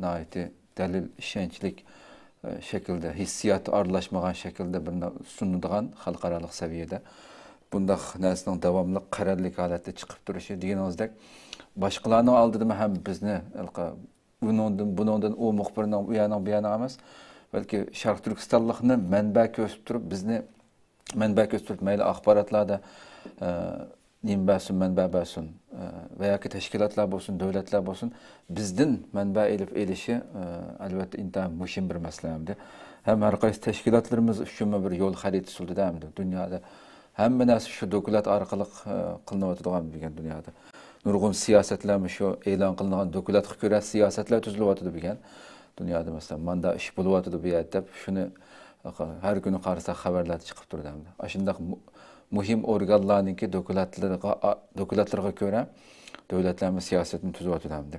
nihoyatda dalil ishonchlik şekilde hissiyat aralashmagan şekilde bir sunulgan xalqarалық saviyada bundaq narsaning davomli qararlik holatda chiqib turishi deganimizdek boshqalarning oldida ham bizni bundan o muxbirning u yoqning bu yoqning emas, balki Sharq Turkistonlikni manba ko'rsatib turib bizni manba ko'rsatib mayli axborotlarda manba bo'lsin va yoki tashkilotlar bo'lsin, davlatlar bo'lsin, bizdan manba elishi albatta intayin muhim bir masala hamda ham har qaysi tashkilotlarimiz uchun bir yo'l xaritasi tuzildi hamda dunyoda hamma narsa shu dokument orqali qilinayotgan degan dunyoda nurg'un siyosatlarmi shu e'lon qilingan dokumentga ko'ra siyosatlar tuzilyapti degan dunyoda masalan manda ish bo'lyapti bu yerda deb shuni har kuni qarasak xabarlar chiqib turdi hamda shunday muhim organlarningki dokumentlarga ko'ra davlatlarimiz siyosatini tuzyapti hamda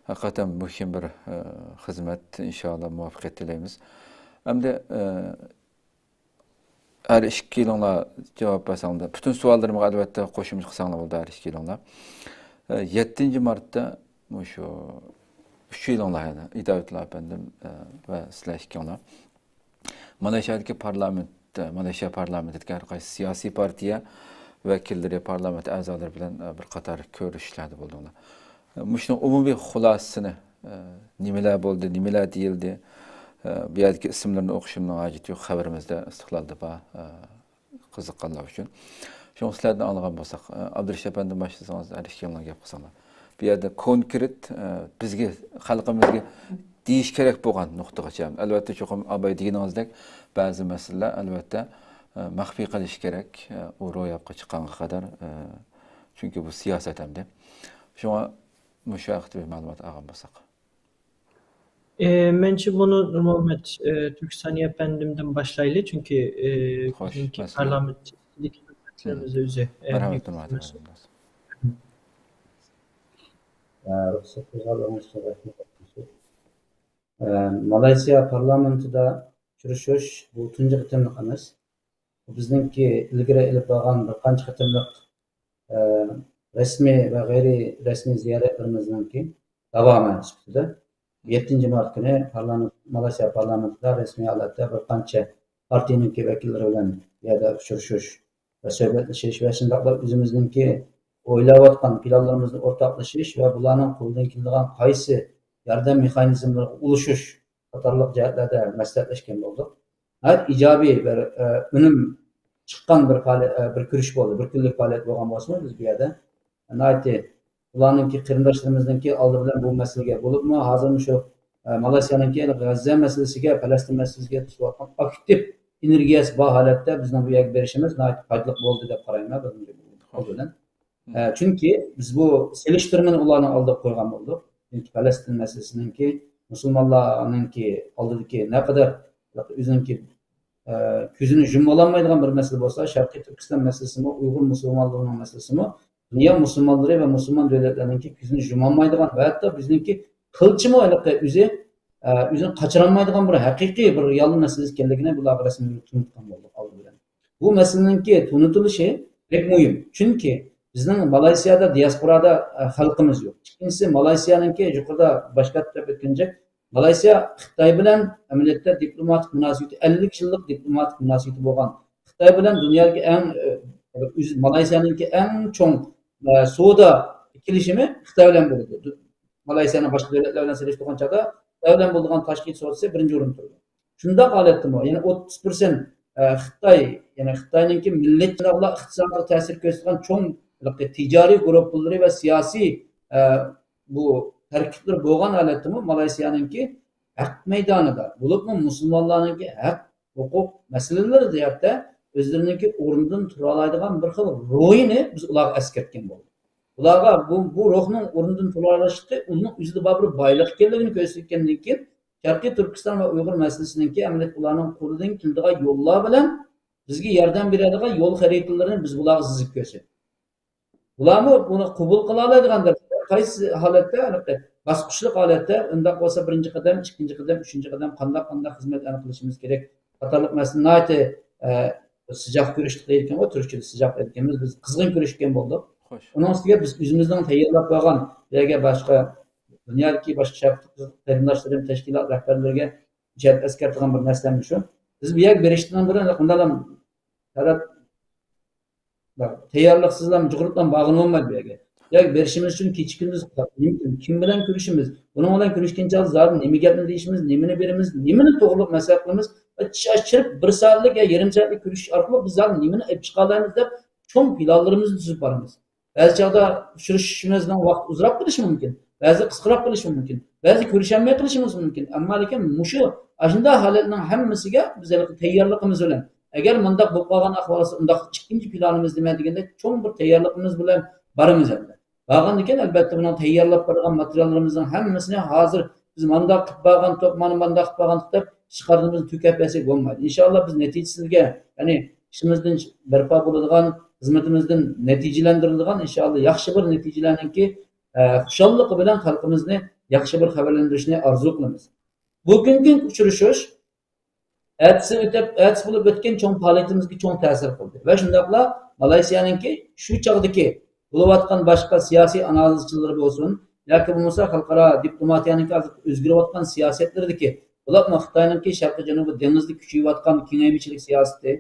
haqiqatan muhim bir xizmat, inshaalloh muvaffaqiyat tilaymiz. Hamda her 2 yılına cevap versanlar, bütün suallarımı albatta qo'shimcha qilsanglar bo'ldi her 2 yılına. 7 Mart'ta şu 3 yılına İdavetullah efendim ve sizler 2 yılına Malezya'daki Malezya parlamentidagi har qaysi siyosiy partiya vakilleri, parlament a'zolari bilan bir qator ko'rishishlar bo'ldi. Shuni umumiy xulosasini nimalar bo'ldi, nimalar deyildi, bu yerdagi ismlarni o'qishimning hojati yo'q, xabarimizda istiqlolda bor qiziqqanlar uchun. Shuni sizlardan olgan bo'lsak, Abdurashid efendim başlasangiz har 2 yildan gap qilsanglar. Bu yerda konkret bizga xalqimizga deyish kerak bo'lgan nuqtagacha albatta cho'qim abay deganingizdek ba'zi masalalar albatta maxfiy qilish kerak u ro'yobga chiqqanga qadar, chunki bu siyosat hamda. Shunga mushahid bir ma'lumot olgan bo'lsak. Mençe bunu Nurmuhammed Türksaniye Efendim'den başlaylı çünkü bugünkü parlamentçilik hizmetlerimize üze. Malaysiya parlamentida uchrashish bu tunji qitimliq emas. Bizningki ilgari ilib borgan bir qancha qitimliq rasmiy va g'ayri rasmiy ziyoratlarimizdanki davomi sifatida 7 Mart kuni Malaysiya parlamentida rasmiy holatda bir qancha partiyaningki vakillari bilan yerda uchrashish va suhbatlashish va shundaqla o'zimizningki o'ylayotgan planlarimizni o'rtoqlashish va bularning qo'ldan keladigan qaysi yordam mexanizmlariga ulashish qatorliq jihatlarda maslahatlashgan bo'ldik. Gayet ijobiy bir unum chiqqan bir ko'rish bo'ldi, bir kunlik faoliyat bo'lgan bo'lsa biz bu yerda ularninki qarindoshlarimizniki oldi bilan bu masalaga bo'libmi hozirmi shu Malaysiyanınki G'azza masalasiga, Falastin masalasiga tushayotgan aktiv energiyasi bor holatda bizning bu yerga berishimiz foydali bo'ldi deb qarayman bilan. Chunki biz bu selishtirmani ularning oldiga qo'ygan bo'ldik. Chunki Falastin masalasiningki musulmonlarninki oldidagi naqadar o'zininki ko'zini yumib olmaydigan bir masala bo'lsa, Sharqiy Turkiston masalasimi, Uyg'ur musulmonlarining masalasimi, dunyo musulmonlari va musulmon davlatlarninki ko'zini yumib olmaydigan va hatto bizningki qilchimi o'zini qochirolmaydigan bir haqiqiy bir yolg'on masala ekanligini bular rasmiy tunutgan bo'ldik oldi bilan. Bu masalaninki tunutilishi pek muhim. Chunki bizning Malayziyada diasporada xalqimiz yo'q. Ikkinchisi Malayziyaninki yuqorida boshqa deb o'tganjak Malayziya Xitoy bilan amaliyotda diplomatik munosabati 50 yillik diplomatik munosabati bo'lgan. Xitoy bilan dunyodagi eng Malayziyaninki eng cho'ng savdo kelishimi Xitoy bilan bo'ldi. Malayziyaning boshqa davlatlar bilan selishtirgan chog'da Xitoy bilan bo'lgan tashqi savdosi birinchi o'rinda turdi. Shunda holatmi? Ya'ni 30% Xitoy, ya'ni Xitoyninki millatlarga iqtisodiy ta'sir ko'rsatgan cho'ng tijoriy guruhlari va siyosiy bu tarkiblar bo'lgan holatmi Malayziyaninki haq maydonida bo'libmi musulmonlarninki haq huquq masalalari deyapti o'zlariniki o'rnidan tura oladigan bir xil ro'yini biz ularga eskartgan bo'ldik. Ularga bu ruhning o'rnidan tura olishda uning o'zida bir boylik ekanligini ko'rsatgandan keyin Sharqiy Turkiston va Uyg'ur masalasiningki amaliyot ularning qo'lidan keladigan yo'llar bilan bizga yordam beradigan yo'l xaritalarini biz bularga chizib ko'rsatdik. Ularni buni qabul qila oladigandir. Qaysi holatda, bosqichli holatda, undaq bo'lsa birinchi qadam, ikkinchi qadam, uchinchi qadam qanday xizmatlarni qilishimiz kerak. Qatorliq masalanati sıcak görüşdük deyilken o Türkçe'de sıcak deyilkenimiz biz kızgın görüşken bulduk. Onun üstüne biz yüzümüzden tayyorlab qo'ygan yerga boshqa dunyodagi boshqa sharqli qarindoshlarimiz tashkilot rahbarlariga jet eskartgan bir narsamiz shu. Biz bu yerga berishdan burun bundan taraf tayyorliqsizlar juqurtdan bağın olmadı bu yerga. Ya berishimiz uchun kechikimiz kim bilan ko'rishimiz, buning bilan ko'rishgancha zaten nima gapni deyishimiz, nimani beramiz, nimani to'g'ri maslahat qilamiz, chirib bir soatlik ya yarim soatlik ko'rish orqali biz zaten nimani olib chiqa olamiz deb cho'ng planlarimizni tuzib boramiz. Ba'zi chog'da uchrashishimizdan vaqt uzrab qilishi mumkin, ba'zi qisqaroq qilishi mumkin, ba'zi ko'risholmay qilishimiz mumkin. Ammo lekin mushu ashunda holatning hammasiga biz tayyorligimiz bilan agar mundaq bo'lib qolgan ahvolda undaq ikkinchi planimiz nima deganda cho'ng bir tayyorligimiz bilan boramiz endi. Bağın diken elbette bunun tayyorlab qo'ygan materiallarımızın hammasini hozir biz mandaq qilib bo'lgan to'pmani mandaq qilib bo'lgan deb chiqardığımız tüketmesek olmaydi. İnşallah biz neticesiga, yani işimizden berpa bo'ladigan, xizmatimizdan neticelendirilgan inşallah yaxshi bir neticelerninki xushalliqi bilan xalqimizni yaxshi bir xabarlantirishni orzu qilamiz. Bugungi uchrashuv ertasi bo'lib o'tgan cho'ng faoliyatimizga cho'ng ta'sir qildi. Va shundaqla Malayziyaninki shu chog'dagi bo'layotgan boshqa siyosiy analizchilar bo'lsin yoki bo'lmasa xalqaro diplomatiyaning o'zgarayotgan siyosatlaridagi ular Xitoyninki Sharqiy Janubiy dengizda kuchayayotgan kengaymichilik siyosati,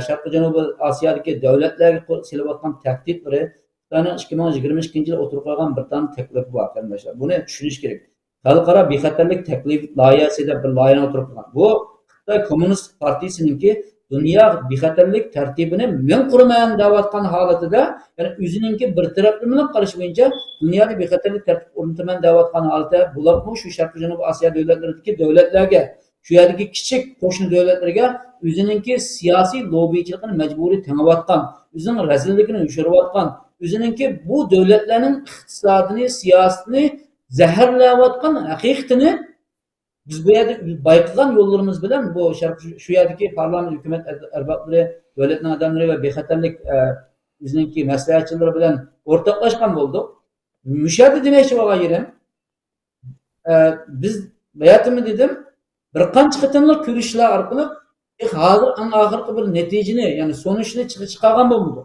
Sharqiy Janubiy Osiyodagi davlatlarga selayotgan tahditlari, Xitoyning 2022 yil o'tirib qo'ygan bir tan taklif bor qardoshlar. Buni tushunish kerak. Xalqaro bexatarlik taklif loyihasida bir loyihani o'tirib qo'ygan. Bu Xitoy Kommunist Partiyasininki dünya bexatarlik tartibini men qurmayman deyotgan holatida, ya'ni o'zininki bir tarafli bilan qarash bo'yicha dunyoda bexatarlik tartib o'rnataman deyotgan holatda bularmi shu Sharqiy Janubiy Osiyo davlatlaridagi davlatlarga, shu yerdagi kichik qo'shni davlatlarga o'zininki siyosiy lobbichiligini majburiy tengayotgan, o'zining razilligini yushirayotgan, o'zininki bu davlatlarning iqtisodini, siyosatini zaharlayotgan haqiqatini biz bu yerda bayqagan yollarımız bilan bu şu yerdagi parlament hukumat arboblari, davlatning odamlari va bexatarlik bizninki maslahatchilari bilan o'rtoqlashgan bo'ldik. Mushadi demoqchi bo'lgan yerim biz bayatimi dedim bir qancha qatimliq ko'rishlar orqali hozir eng oxirgi bir natijani, ya'ni so'nishni chiqargan bo'ldi.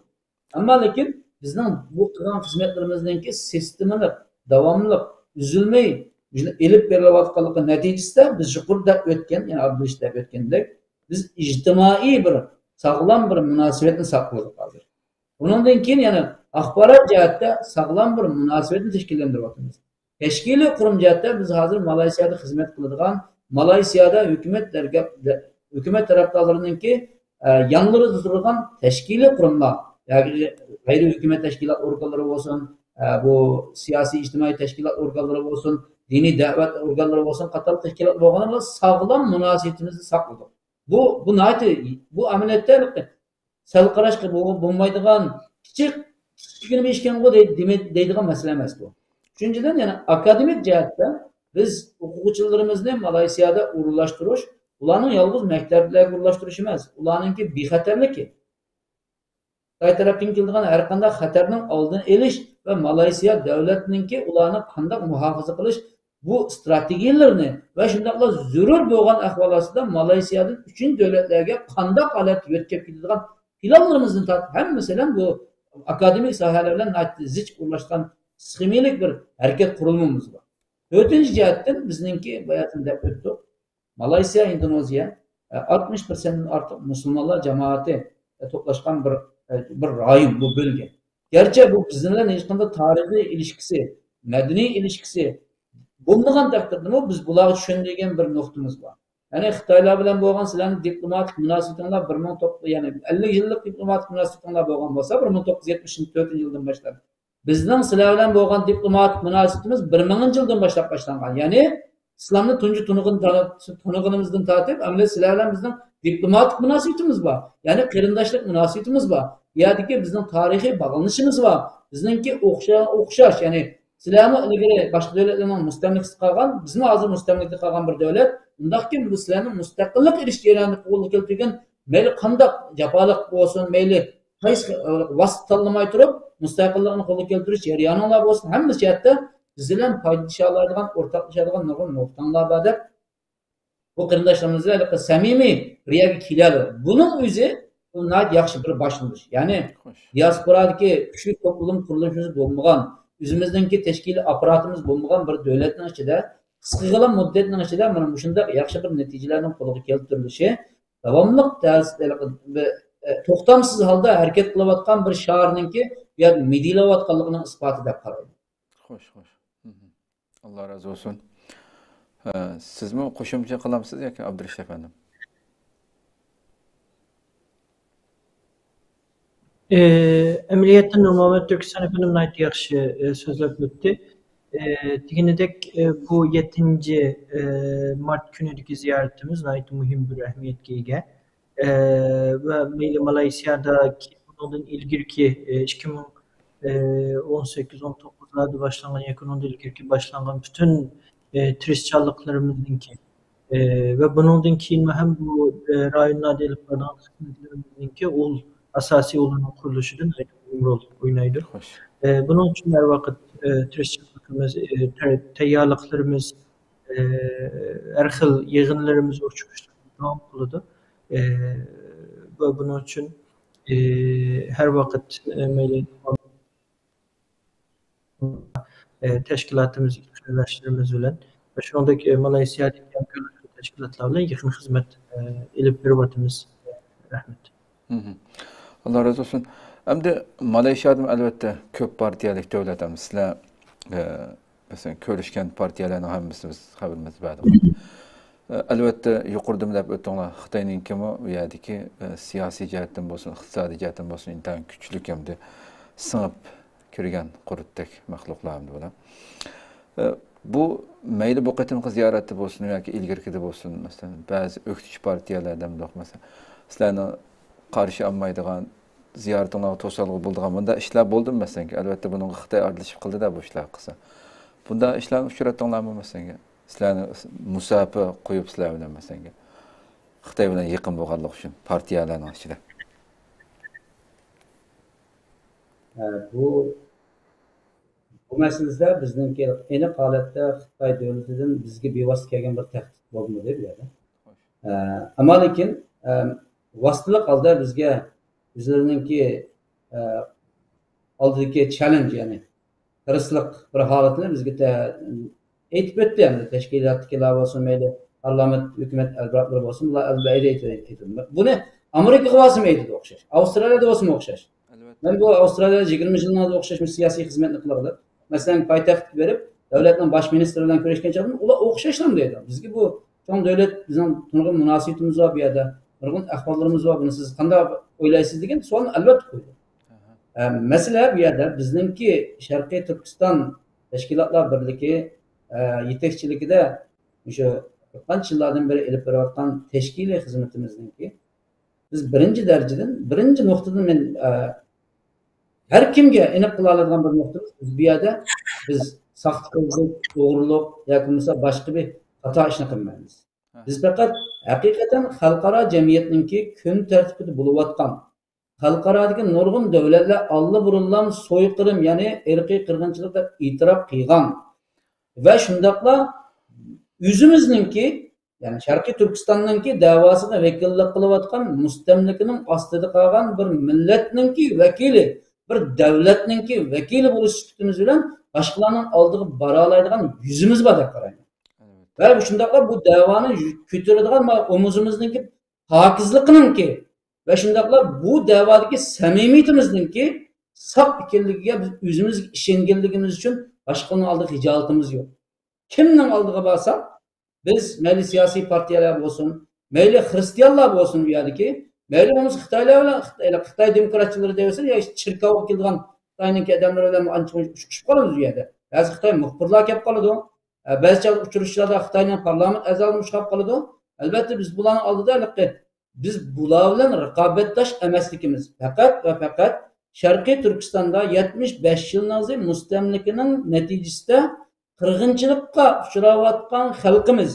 Ammo lekin bizning bu qilgan xizmatlarimizningki sistemali, davomli, uzilmay elib berilayotganligi natijasida biz yuqorida o'tgan, ya'ni Abdulishda o'tgandek biz ijtimoiy bir sog'lom bir munosabatni saqladik hozir. Undan keyin yana axborot jihatda sog'lom bir munosabatni tashkillantiryapmiz. Tashkiliy qurum jihatda biz hozir Malayziyada xizmat qiladigan, Malayziyada hukumat tarafdorlarininki yanlarida turgan tashkiliy qurumlar, yoki g'ayri hukumat tashkilot organlari bo'lsin, bu siyasi ictimai teşkilat organları olsun, dini davet organları olsun, katılı teşkilat organları sağlam münasebetimizi sakladık. Bu naytı, bu ameliyatlar salqarashqa bo'lmaydigan kichikgina bir ishkan deydigan masala emas bu. Uchinchidan yana akademik jihatda biz o'quvchilarimizni Malayziyada o'rinlashtirish, ularning yolg'iz maktablarga o'rinlashtirish emas, ularningki bexatarligi. Xitoy tarafdan keladigan har qanday xatarning oldini olish va Malayziya davlatininki ularni qanday muhofaza qilish bu strategiyalarni va shundaqla zarur bo'lgan ahvol ostida Malayziyadan uchinchi davlatlarga qanday holat yetkazib ketadigan planlarimizni hem mesela bu akademik sahalar bilan zich o'rlashgan sxemalik bir harakat qurilmamiz bor. Dördüncü cihatdan bizningki bayatını deb o'tdik. Malayziya, Indoneziya 60%dan ortiq musulmonlar jamoati to'plashgan bir rayon bu bölge. Gerçi bu bizimle hech qanday tarixiy ilişkisi, madaniy ilişkisi bo'lmagan taqdirda biz bularga tushunadigan bir nuqtamiz bor. Yani Xitoylar bilan bo'lgan sizlarning diplomatik munosabatinglar 50 yillik diplomatik munosabatinglar bo'lgan bo'lsa 1974-yildan boshlab bizning sizlar bilan bo'lgan diplomatik munosabatimiz 1000-yildan boshlab boshlangan. Ya'ni islomni tunji tunug'inimizdan tortib, endi sizlar bilan bizning diplomatik munosabatimiz bor. Ya'ni qarindoshlik munosabatimiz bor. Bu yerdagi bizning tarixiy bog'lanishimiz bor. Bizningki o'xshash, ya'ni sizlarni ilgari boshqa davlatlarning mustamlikasi qolgan, bizning hozir mustamlikda qolgan bir davlat. Bundaki bu sizlarning mustaqillik erish jarayonida qo'lga keltirgan mayli qanday jafoliq bo'lsin, mayli qaysi vosita tanlamay turib mustaqillikni qo'lga keltirish jarayonlar bo'lsin, hamma jihatda biz bilan foydalana oladigan, o'rtoqlashadigan nurg'un nuqtalar bor deb bu qarindoshlarimiz bilan samimiy riyaga keladi. Buning o'zi yaxshi bir boshlanish. Ya'ni diasporadagi kuchli to'plam qurilishimiz bo'lmagan, o'zimizningki tashkiliy apparatimiz bo'lmagan bir davlatning ichida qisqa muddatning ichida mana shunday yaxshi bir natijalarning qo'lga keltirilishi davomli to'xtamsiz holda harakat qilayotgan bir shaharningki bu yerda medilayotganligining isboti deb qarayman. Xo'sh. Alloh razı olsun. Sizmi qo'shimcha qilamsiz yoki Abdurish afandim? Ameliyatda Nurmuhammad Turkiston afandim yaxshi so'zlab o'tdi. Deganidek bu 7 Mart günüdeki ziyaretimiz gayet mühim bir ehemmiyetga ega. Ve Malayziyadaki bundan ilgirki 2018-19'larda başlangan, yakın ondan ilgirki başlangan bütün turistçiliklerimizninki ve bundan keyin hem bu rayonlarda eliplardan hizmetlerimizninki asasi olan kuruluşudan mühim rol oynaydı. Bunun için her vakit turistçilikimiz, tayyorlıklarımız, her xil yığınlarımız uçuşlar devam kıldı. Ve bunun için her vakit teşkilatımız, ilişkilerimiz bilen ve şu andaki Malezya'daki teşkilatlarla yakın hizmet elip bir rahmet. Allah razı olsun. Hem de Malezya'da elbette köp partiyalik devletimiz. Sizler mesela körüşken partiyalarını hamımız haberimiz var. Elbette yukarıda deb o'tdilar. Xitoyning kimi bu yerdagi siyosiy jihatdan bo'lsin, iqtisodiy jihatdan bo'lsin, intayin kuchlik hamda singib kirgan qurutdek maxluqlar bo'lar. Bu mayli bu qatimqi ziyorati bo'lsin yoki ilgirkida bo'lsin, masalan, ba'zi o'qitish partiyalardan mesela sizlarni qarshi olmaydigan ziyoratinglar to'salg'i bo'ldigan bunda ishlar bo'ldimi masalan? Albatta buning Xitoy aralashib qildi-da bu ishlar qilsa. Bunda ishlarni uchratdinglarmi masalan? Sizlarni musofa qo'yib sizlar bilan masalan Xitoy bilan yaqin bo'lganlik uchun partiyalarning ichida. Bu meselede bizningki aniq holatda Xitoy davlatidan bizga bevosita kelgan bir tahdid bo'lmadi bu yerda. Ammo lekin vositalik holda bizga o'zlariningki oldidagi challenge, ya'ni tirishliq bir holatini bizga aytib o'tdi. Yani tashkilotlar bo'lsin, mayli parlament, hukumat albatlari bo'lsin, bular albatta aytdi. Buni Amerikaga bo'lsin aytdi o'xshash, Avstraliyada bo'lsin o'xshash. Ben bu Avustralya'da 20 yıllarda o'xshash siyosiy xizmatni qiladi. Masalan, poytaxtga berib, davlatning bosh ministri bilan ko'rishgan chog'da ular o'xshashlar deydi. Bizga bu cho'ng davlat bizning nurg'un munosabatimiz bor bu yerda, nurg'un ahvollarimiz bor. Buni siz qanday o'ylaysiz degan savolni albatta qo'ydi. Mesela bu yerda bizningki Sharqiy Turkiston Tashkilotlar Birligi yetakchiligida o'sha qancha yillardan beri ilib borayotgan tashkiliy xizmatimizniki biz birinchi darajadan birinchi nuqtadan men har kimga aniq qila oladigan bir nuqtamiz biz bu yerda biz saxtqizlik, to'g'riliq yoki bo'lmasa boshqa bir xato ishni qilmaymiz. Biz faqat haqiqatan xalqaro jamiyatninki kun tartibida bo'layotgan xalqarodagi nurg'un davlatlar allburunlam so'yqirim ya'ni irqiy qirg'inchilik deb e'tirof qilgan va shundoqla o'zimizninki ya'ni Sharqiy Turkistonninki davosida vakillik qilayotgan mustamlikaning ostida qolgan bir millatninki vakili, bir davlatninki vakili bo'lish sifatimiz bilan boshqalarning oldiga bora oladigan yuzimiz bor deb qarayman. Va shundoqla bu davoni ko'taradigan o'zimizningki pokizligininki ve şundaqla bu davadaki samimiyetimizdeki saf ekanligiga biz o'zimiz ishonganligimiz uchun boshqaning oldida hijolatimiz yo'q. Kimning oldiga borsak, biz mayli siyosiy partiyalar bo'lsin, mayli xristianlar bo'lsin bu yerdagi, mayli bo'lmasa Xitoylar bilan Xitoy demokratchilari deyorsa, ya chirkov kelgan Xitoyning odamlari bilan ancha uchiqib qolamiz bu yerda. Ba'zi Xitoy muxbirlar kelib qoladi. Ba'zi uchrashuvlarda Xitoyning parlament a'zolari chiqib qoladi. Albatta biz bularning oldida biz bular bilan raqobatdosh emasligimiz faqat va faqat Sharqiy Turkistonda 75 yilning mustamlikaning natijasida qirg'inchilikqa uchrayotgan xalqimiz,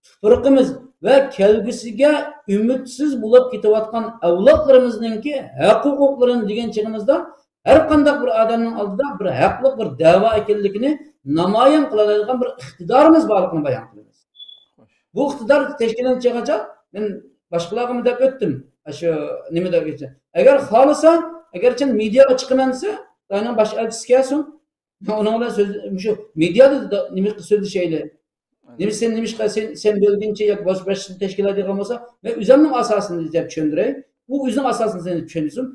tuproqimiz va kelgusiga umidsiz bo'lib ketayotgan avlodlarimizningki haq-huquqlarini degan chig'imizda har qanday bir odamning oldida bir haqli bir da'vo ekanligini namoyon qiladigan bir iqtidorimiz borligini bayon qilamiz. Bu iqtidor tashkillanganicha men boshqalarga deb o'tdim. Shu nima deb aytsa, agar xohlasa, agarchi mediaga chiqaman desa, aynan bosh elchisi kelsin. Ona bilan shu mediada nima so'zlashayli. Nima sen bo'lguncha yoki boshqa tashkilot degan bo'lsa, men o'zimning asosini deb tushundiray. Bu o'zining asosini sen tushunsin.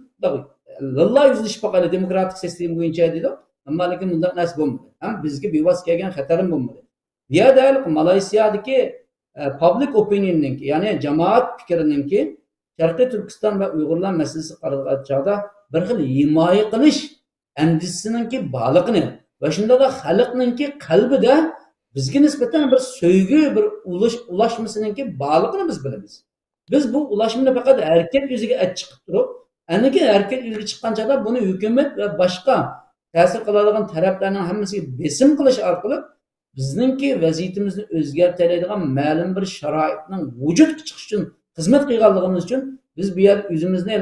Vallahi yuzlashib boqayli demokratik sistem bo'yicha dedi. Ammo lekin bunday narsa bo'lmadi. Ham bizga bevos kelgan xatarim bo'lmadi. Bu yerda Malayziyadagi public opinion'ninki ya'ni jamoat fikrininki Sharqiy Turkiston va Uyg'urlar masalasi qaralgan chog'da bir xil himoya qilish andisininki baliqni va shunda da xalqninki qalbida bizga nisbatan bir sevgi, bir ulashmasininki baliqni biz bilamiz. Biz bu ulashmani faqat erkak yuziga chiqib turib, aniki erkak yuziga chiqqan chog'da buni hukumat va boshqa ta'sir qiladigan taraflarning hammasiga besim qilish orqali bizningki vaziyatimizni o'zgartiradigan ma'lum bir sharoitning vujudga chiqish uchun xizmat qilganligimiz uchun biz bu yer o'zimizni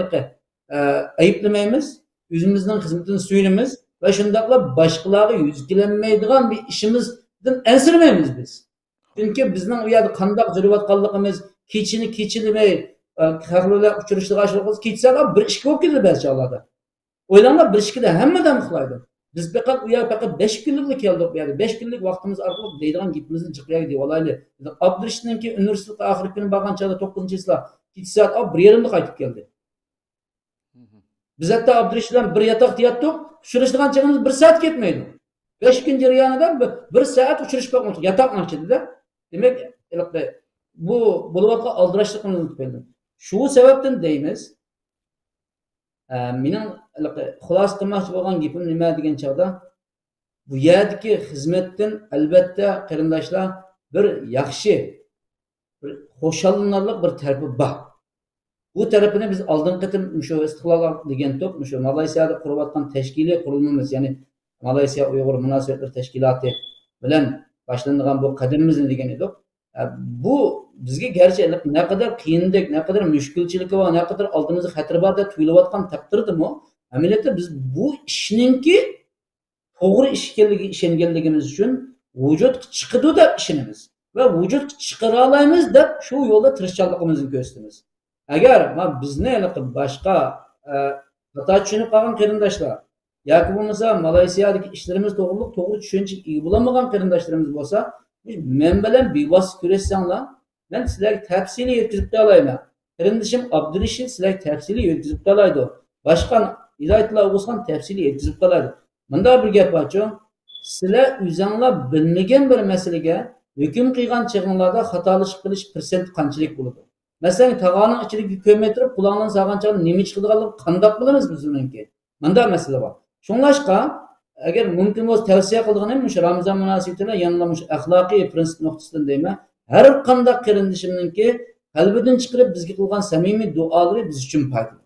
ayıplamaymiz, o'zimizning xizmatini suyunamiz va shundaqla boshqalarga yuzlanmaydigan bir ishimizdan ansirmaymiz biz. Chunki bizning u yerda qandoq yurayotganligimiz, kechini xalqlar uchrashishga ashirib ketsalar bir ishga bo'lib ketadi ba'zi chog'larda. O'ylanlar bir ishkida hammadan uxlaydi. Biz faqat u yer faqat 5 kunlik keldik bu yerda. 5 kunlik vaqtimiz orqali deydigan gapimizni jiqlayak deb olayli. Abdurishninki universitetga oxirgi kuni borgan chog'da 9-yilda 2 soat olib 1:30da qaytib keldi. Biz hatto Abdurish bilan bir yotoqda yotdik, uchrashgan chog'imiz 1 soat ketmaydi. 5 kun jarayonida 1 soat uchrashib qoldik yotoqning ichida. Demak, bu bo'layotgan aldirashlikimizni tufayli. Shu sababdan deymiz, mening xulosa qilmoqchi bo'lgan gapim nima degan chog'da bu yerdagi xizmatdan albatta qarindoshlar bir yaxshi, bir xo'shallanarli bir tarafi bor. Bu tarafini biz oldingi qatim shu istiqlol degan to'p, shu Malayziyada qurayotgan tashkiliy qurilmamiz, ya'ni Malayziya Uyg'ur munosabatlar tashkiloti bilan boshlangan bu qadamimizni degan edik. Bu bizga garchi ne kadar qiyinlik, ne kadar mushkulchilik va ne kadar oldimizda xatar bor deb tuyulayotgan taqdirdimi, amaliyotda biz bu ishninki to'g'ri ish ekanligiga ishonganligimiz uchun vujudga chiqadi deb ishonamiz va vujudga chiqara olamiz deb shu yo'lda tirishchiligimizni ko'rsatamiz. Agar bizni boshqa xato tushunib qolgan qarindoshlar yoki bo'lmasa Malayziyadagi ishlarimiz to'g'ri tushunchaga ega bo'lmagan qarindoshlarimiz bo'lsa, men bilan bevosita ko'rishsanglar, men sizlarga tafsiliy yetkazib qo'yayman. Qarindishim Abdurishid sizlarga tafsiliy yetkazib qo'yadi. Boshqa iloyatlar o'zgan tafsiliy yetkazib qo'yadi. Bunda bir gap borchu, sizlar o'zinglar bilmagan bir masalaga hukm qilgan chig'inlarda xatolashib qilish persent qanchalik bo'ladi? Masalan, tog'oning ichidagi ko'may turib, qulog'dan sog'ancha nima chiqadiganligini qandoq bilamiz biz buniki? Manda mesele var. Şunlaşka eğer mümkün olsa tavsiye kıldığım şu Ramazan münasebetiyle yanılamış ahlaki prensip noktasından deyme. Her kanda kırındışımınki kalbiden çıkarıp bizge kılgan samimi duaları biz için faydalı.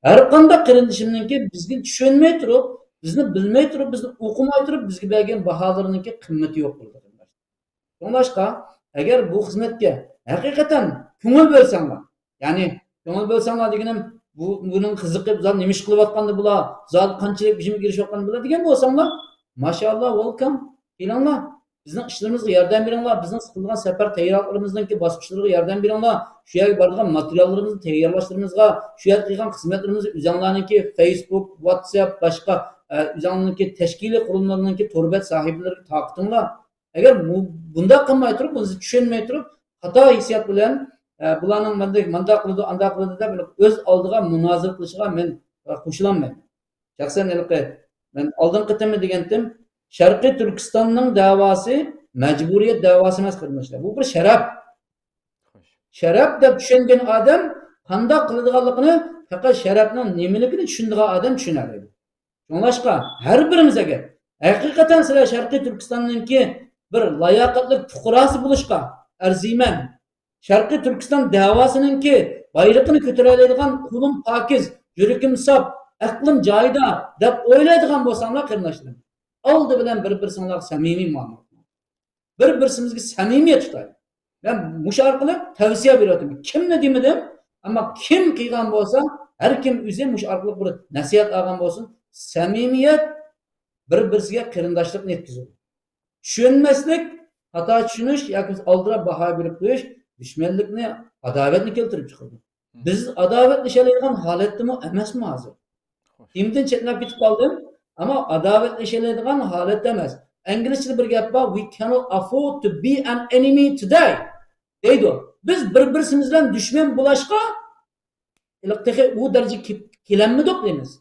Her kanda kırındışımınki bizge düşünmey turup, bizni bilmey turup, bizni okumay turup bizge belgen bahalarınınki kıymeti yok burada. Şunlaşka eğer bu hizmetke hakikaten köngül bölsenler, yani köngül bölsenler degenim bunun kızıqıp zat nemiş kılıp atqandı bula, zat qanchalik bijime girişip atqandı bula degen bolsаңlar, maşallah welcome. Kelinglar. Bizning ishlarımizga yordam beringlar, bizning qilgan safar tayyorlig'imizdanki bosqichlariga yordam beringlar. Shu yerga borgan materiallarimizni tayyorlashimizga, shu yerga qilgan xizmatlarimizni o'zinglarniki Facebook, WhatsApp, boshqa o'zinglarniki tashkiliy qurilmalarniki to'rbat sohiblariga taqtinglar. Agar bunda qilmay turib, buni tushunmay turib, xato hissiyat bilan bularning manda qildi, anda qildi deb o'z oldiga munozara qilishiga men qo'shilaman. Shaxsan men oldin qitimni degandim, Sharqiy Turkistonning da'vosi majburiyat da'vosi emas qilmoqchilar. Bu bir sharaf. Sharaf deb tushungan odam qanday qiladiganligini faqat sharafning nimaligini tushunadigan odam tushunadi. Shunlashqa har birimiz agar haqiqatan sizlar Sharqiy Turkistonningki bir layoqatli fuqarosi bo'lishga arziyman. Sharqiy Turkiston da'vosininki bayrog'ini ko'tara oladigan qo'lim pokiz, yuragim sop, aqlim joyida deb o'ylaydigan bo'lsanglar qarindoshlar. Oldi bilan bir-biringizga samimiy muomala. Bir-birimizga samimiyat tutaylik. Ben mush orqali tavsiya beryapman. Kimni demadim, ammo kim qilgan bo'lsa, har kim o'zi mush orqali bir nasihat olgan bo'lsin, samimiyat bir-biriga qarindoshlikni yetkazadi. Tushunmaslik, xato tushunish yoki oldira baho berib qo'yish dushmanlikni, adovatni keltirib chiqadi. Biz adovatlashaladigan holatdami emasmi hozir? Kimdan chetlab ketib qoldim, ammo adovatlashaladigan holatda emas. İngilizce'de bir gap var. We cannot afford to be an enemy today. Deydi. Biz bir-birimizle düşman bulaşqa o derece kelenmedik deymiz.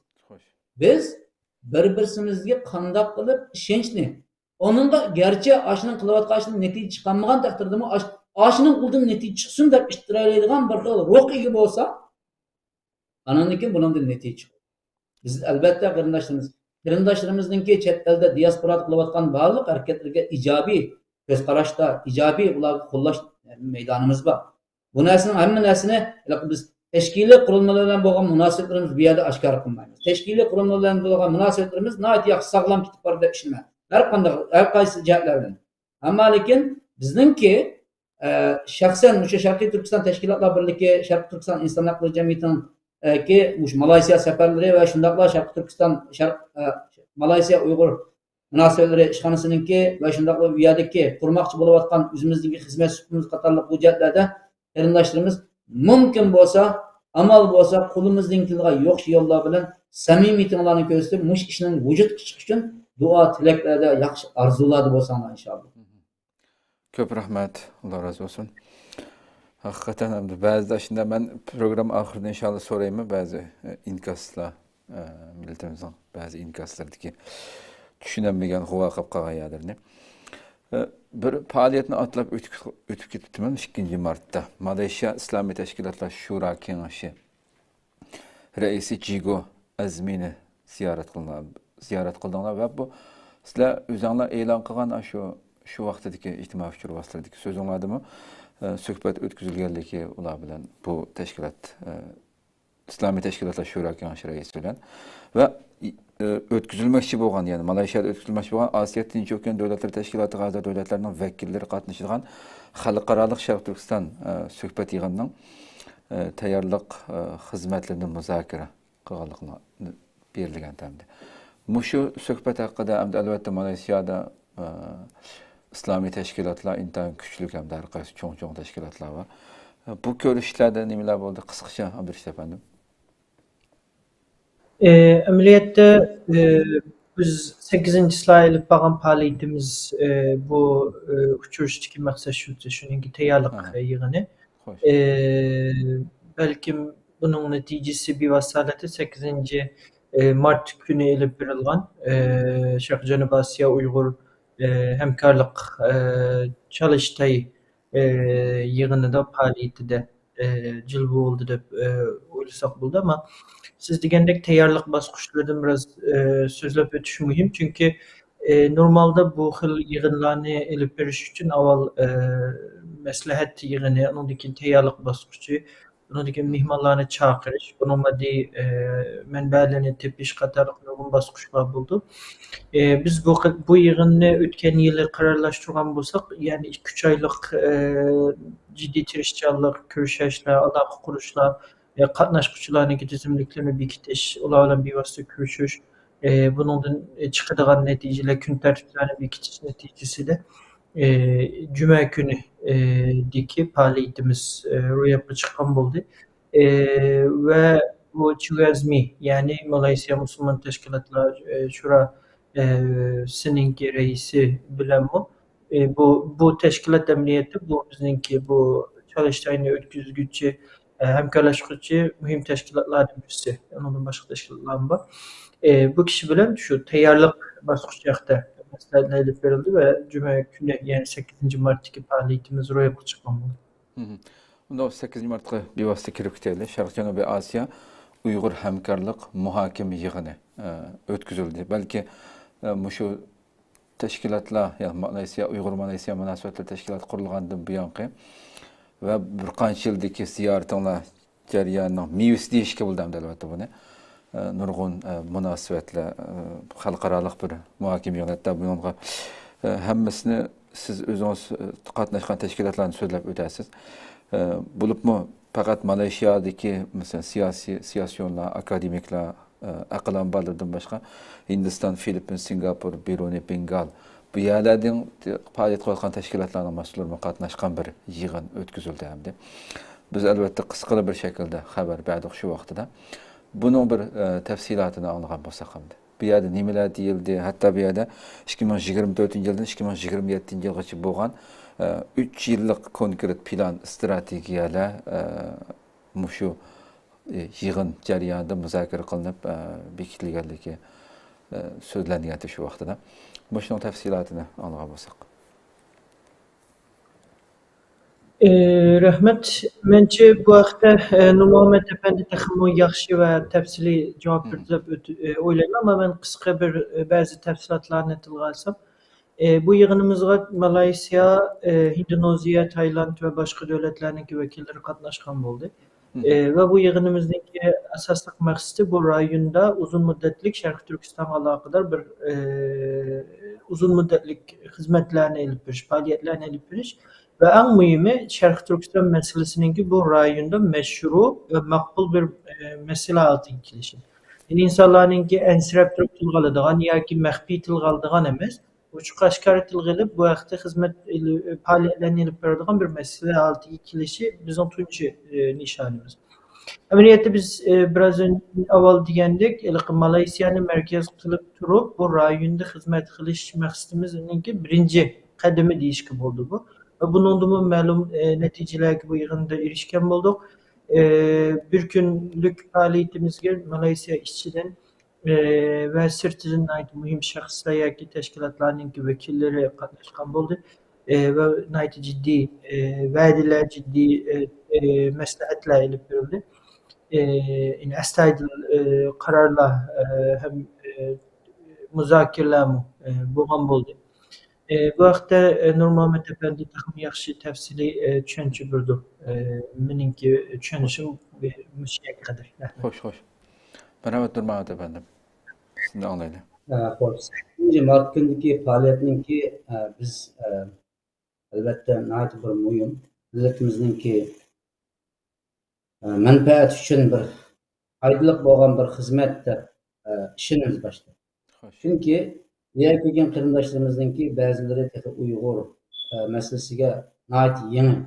Biz bir-birimizga qandaq qilib ishonchni. Onunla gerçi aşının qilayotgan natija chiqmagan taqdirdami aşının qildan natija chiqsin deb ishtiraydigan bir xil ruh ega bo'lsa, ananiki bundan natija chiqadi. Biz albatta qarindoshlarimizningki chet elda diaspora qilayotgan barliq harakatlarga ijobiy ko'z qarashda, ijobiy ularni qo'llash maydonimiz bor. Bu narsaning hamma narsani biz tashkiliy qurilmalar bilan bo'lgan munosabatlarimiz bu yerda oshkor qilmaymiz. Tashkiliy qurilmalar bilan bo'lgan munosabatlarimiz nihoyat yaxshi sog'lom ketib bordi deb ishlayman. Har qaysi jihatlardan. Ammo lekin bizningki shaxsan o'sha Sharqiy Turkiston Tashkilotlar Birligi, Sharqiy Turkiston Inson huquqlari jamiyatining ki Malaysiya seferleri ve şundakla Şarkı Türkistan, Malaysiya Uygur münasebetleri işxanasınınki ve şundakla üyedeki kurmakçı buluvatkan üzümüzdeki hizmet sütümüz katarlık bu cihetlerde erindaşlarımız mümkün olsa, amal olsa kulumuzdinkilige yok yollar bilen samimiyetinlerini gösterip muş işinin vücut çıkış için dua tileklerde yaxşı arzuladı bolsanlar inşallah. Köp rahmet. Allah razı olsun. Hakikaten hamda. Ba'zida shunda men program oxirida inshaalloh so'rayman ba'zi inkaslar millatimizning ba'zi inkaslardagi tushunolmagan g'uva qilib qolgan yerlarni. Bir faoliyatni atlab o'tib ketibman 2 martda. Malayziya Islomiy tashkilotlar shura kengashi raisi Jigo Azmini ziyorat qildinglar va bu sizlar o'zinglar e'lon qilgan shu vaqtdagi ijtimoiy fikr vositalardagi so'zinglardimi suhbat o'tkazilganligi ular bilan bu tashkilot Islomiy tashkilotlar shura kengashi raisi bilan va o'tkazilmoqchi bo'lgan, ya'ni Malayziyada o'tkazilmoqchi bo'lgan Osiyo Tinch okean davlatlar tashkilotiga a'zo davlatlarning vakillari qatnashadigan xalqaro Sharq Turkiston suhbat yig'inining tayyorlik xizmatlarini muzokara qilganligini berilgan tamda. Mushu suhbat haqida albatta Malayziyada İslami teşkilatlar intayin küçülük hem de herkes çoğun teşkilatlar var. Bu görüşlerde neler oldu? Kısaca Abdülşah efendim. Ameliyatda biz 8. slayılık bağım faaliyetimiz bu uçuruştaki maksat şununki tayyorlik yığını. Belki bunun neticesi bir vasaleti 8. Mart günü elip verilgan Şarkı Janubi Asya Uygur hemkarlık çalıştay yığınında faaliyeti de cilve oldu deb oylasak buldu ama siz degandek tayyorlik bosqichlaridan biraz so'zlab o'tish muhim. Chunki normalda bu xil yig'inlarni elib berish uchun avval maslahat yig'ini, undan keyin tayyorlik bosqichi, undan keyin mehmonlarni chaqirish, bunun moddiy manbalarini tepish qatorliq nurg'un bosqichlar bo'ldi. Biz bu yig'inni o'tgan yili qarorlashtirgan bo'lsak, ya'ni 2-3 oylik jiddiy tirishchanlik, ko'rishishlar, aloqa qurishlar, qatnashuvchilarning tizimliklarini bekitish, ular bilan bevosita ko'rishish, bundan chiqadigan natijalar, kun tartiblarini bekitish natijasida juma kuni deki faaliyetimiz ro'yobga chiqqan bo'ldi. Va bu Chuvazmi, ya'ni Malayziya Musulmon Tashkilotlar Shura sininki raisi bilan bu tashkilot amaliyoti bu bizningki bu çalıştayını o'tkazuvchi hamkorlashuvchi muhim tashkilotlardan birisi. Undan boshqa tashkilotlar bor. Bu kishi bilan shu tayyorlik bosqichi haqida maslahatlar ilib berildi va juma kuni, ya'ni 8 martdagi faoliyatimiz ro'yobga chiqqan bo'ldi. Unda 8 martga bevosita kirib ketaylik. Sharq Janubiy Osiyo Uyg'ur hamkorlik muhokama yig'ini o'tkazildi. Balki shu tashkilotlar, ya'ni Malayziya Uyg'ur Malayziya munosabatlar tashkiloti qurilgandan buyongi va bir qancha yildagi ziyoratinglar jarayonining mevasi deyishga bo'ldi albatta buni. Nurg'un munosabatlar, xalqaroliq bir muhokama yig'ini, hatto bunga hammasini siz o'zingiz qatnashgan tashkilotlarni so'zlab o'tasiz. Bo'libmi faqat Malayziyadagi masalan siyosiyonlar, akademiklar, aql ambarlardan boshqa Hindiston, Filippin, Singapur, Brunei, Bengal bu yerlardan faoliyat qilayotgan tashkilotlarning mas'ullari qatnashgan bir yig'in o'tkazildi hamda. Biz albatta qisqa bir shaklda xabar berdik shu vaqtida. Buning bir tafsilotini olgan bo'lsak hamda. Bu yerda nimalar deyildi, hatto bu yerda 2024-yildan 2027-yilgacha bo'lgan 3 yillik konkret plan, strategiyalar shu yig'in jarayonida muzokara qilinib bekitilganligi so'zlangan shu vaqtida. Shuning tafsilotini olgan bo'lsak. Rahmat. Menimcha bu haqda Nurmuhammad Efendi taxmo yaxshi va tafsiliy javob berdi deb o'ylayman, ammo men qisqa bir ba'zi tafsilotlarni tilga olsam, bu yig'inimizga Malayziya, Indoneziya, Tayland va boshqa davlatlarning vakillari qatnashgan bo'ldi. Ve bu yig'inimizdagi asosli maqsadi bu rayonda uzun muddatlik Sharq Turkistonga aloqador bir uzun muddatlik xizmatlarni ilib berish, faoliyatlarni ilib berish ve en muhimi Sharq Turkiston meselesininki bu rayonda meşru ve makbul bir mesele altına kelishi. Yani insanlarninki ensirab turib tilg'aladigan yoki maxfiy tilg'aladigan emas, ochiq oshkora tilg'ilib bu haqda xizmat faoliyatlarni ilib beradigan bir mesele altına kelishi bizning tunji nishonimiz. Amaliyotda biz biraz avval degandek, Malayziyani markaz qilib turib bu rayonda xizmat qilish maqsadimizninki birinchi qadami deyishga bo'ldi bu. Bunun ma'lum natijalarga bu yig'inda erishgan bo'ldik. Bir kunlik faoliyatimizga Malayziya ichidan ve sirtidan muhim shaxslar yoki tashkilotlarning vakillari qatnashgan bo'ldi ve nayt ciddi va'dalar, ciddi maslahatlar ilib berildi. Yani astoydil qarorlar ham muzokaralar bo'lgan bo'ldi. Bu haqda Nurmuhammad Efendi taxmin yaxshi tafsiliy tushuncha berdi. Meningki tushunishim mushaga qadar. Xo'sh. Merhamet Nurmuhammad Efendi. Sizni anglayli. Xo'sh. 8 mart kunidagi faoliyatimizki biz albatta nayt bir muhim millatimizningki manfaat uchun bir foydali bo'lgan bir xizmat deb ishonamiz boshda. Chunki diğer kelgan qarindoshlarimizningki ba'zilari Uyg'ur masalasiga nayt yangi,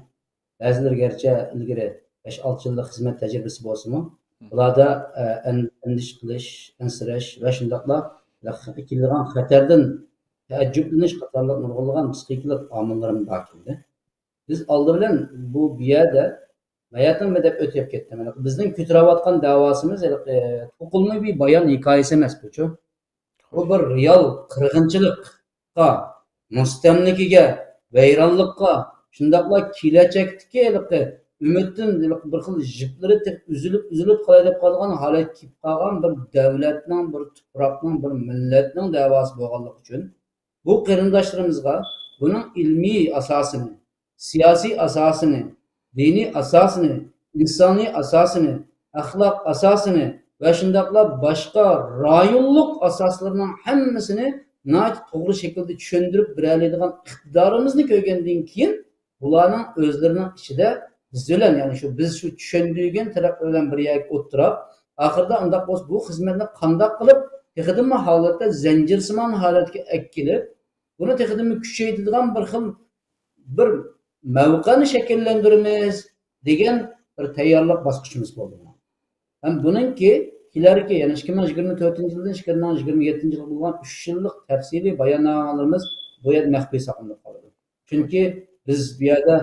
ba'zilari garchi ilgari 5-6 yillik xizmat tajribasi bo'lsa-mu, ularda andish qilish, ansirash va shundaqla kelgan xatardan taajjublanish qatorliq nurg'unlagan psixikalik omillarimiz bor keldi. Biz oldi bilan bu yerda hayotimni deb o'tib ketdim. Bizning ko'tarayotgan davosimiz to'qilma bir bayon hikoyasi emas bu-chu. Bu bir real qirg'inchilikqa, mustamlikaga, vayronlikqa, shundaqla kelajakdagi ümitdən bir xil jiplari üzülüb qalay deb qalğan holat kelib qalğan bir davlatning, bir tuproqning, bir millatning da'vosi bo'lganligi uchun bu qarindoshlarımızga bunun ilmiy asosini, siyosiy asosini, diniy asosini, insoniy asosini, axloq asosini va shundaqla boshqa rayonlik asoslarning hammasini to'g'ri shaklda tushuntirib beradigan iqtidorimizni ko'rgandan keyin bularning o'zlarining ichida biz bilan ya'ni biz shu tushundirgan taraf bilan bir yerga o'tirib oxirida undaq bo'lsa bu xizmatni qandoq qilib texniki holatda zanjirsimon holatga kelib buni texniki kuchaytiradigan bir mavqani shakllantiramiz degan bir tayyorlik bosqichimiz bo'ldi. Ham buningki kelarki ya'ni 2024 yildan 2027 yilga bo'lgan 3 yillik tafsiliy bayonnomalarimiz bu yerda maxfiy saqlanib qoladi. Chunki biz bu yerda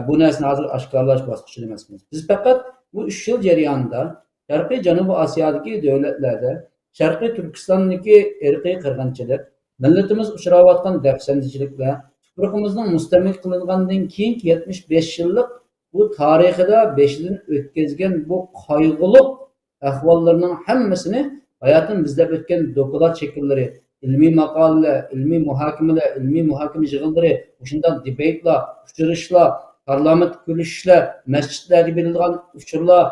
bu narsani hozir oshkorlash bosqichida emasmiz. Biz faqat bu 3 yil jarayonida Sharqiy Janubiy Osiyodagi davlatlarda Sharqiy Turkistondagi irqiy qirg'inchilik, millatimiz uchrayotgan dafsandichiliklar, tuprog'imizning mustamil qilingandan keyingi 75 yillik bu tarixida 5 yildan o'tkazgan bu qayg'uliq ahvollarning hammasini hayotdan bizlab o'tgan doklad shakllari, ilmiy maqolalar, ilmiy muhokamalar, ilmiy muhokama yig'inlari, shunday debatlar, uchrashishlar, parlament ko'rishishlar, masjidlarga berilgan uchurlar,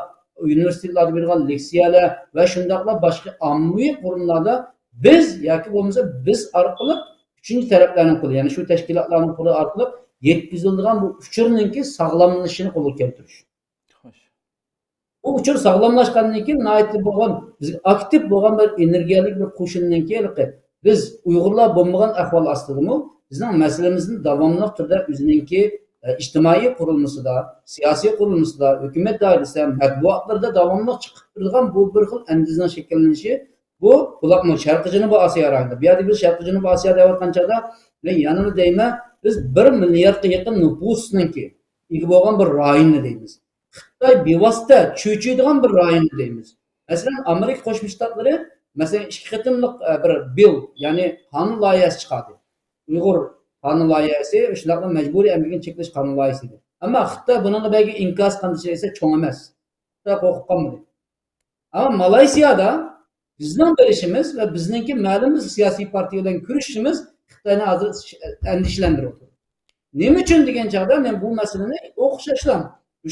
universitetlarda berilgan leksiyalar va shundaqla boshqa ommaviy qurumlarda biz yoki bo'lmasa biz orqali uchinchi taraflarning qo'li, ya'ni shu tashkilotlarning qo'li orqali yetkaziladigan bu uchurningki sog'lomlashishini qo'lga keltirish. Bu uchur sog'lomlashgandan keyin bizga aktiv bo'lgan bir energiyalik bir qo'shindan keyin biz Uyg'urlar bo'lmagan ahvol ostidami bizning masalamizni davomli turda o'zininki ijtimoiy qurilmasida, siyosiy qurilmasida, hukumat doirasida, matbuotlarda davomli chiqib turgan bu bir xil andizning shakllanishi bu buloqni Sharqiy Janubiy Osiyo rayonida. Bu yerda biz Sharqiy Janubiy Osiyo deyotgan chog'da men yanada deyman, biz 1 milliardga yaqin nüfusninki ega bo'lgan bir rayonni deymiz. Xitoy bevosita cho'chiydigan bir rayonni deymiz. Masalan, Amerika Qo'shma Shtatlari masalan 2 qatimliq bir bill, ya'ni qonun loyihasi chiqardi. Uyg'ur qonun loyihasi, shunaqa majburiy emgakni cheklash qonun loyihasi edi. Ammo Xitoy bunga belki inkos qilishi esa cho'ng emas. Xitoy qo'rqib qolmadi. Ammo Malayziyada bizning bilishimiz va bizningki ma'lum siyosiy partiya bilan kurashishimiz Xitoyni hozir andishlantiradi. Nima uchun degan chog'da men bu masalani o'qishashlam.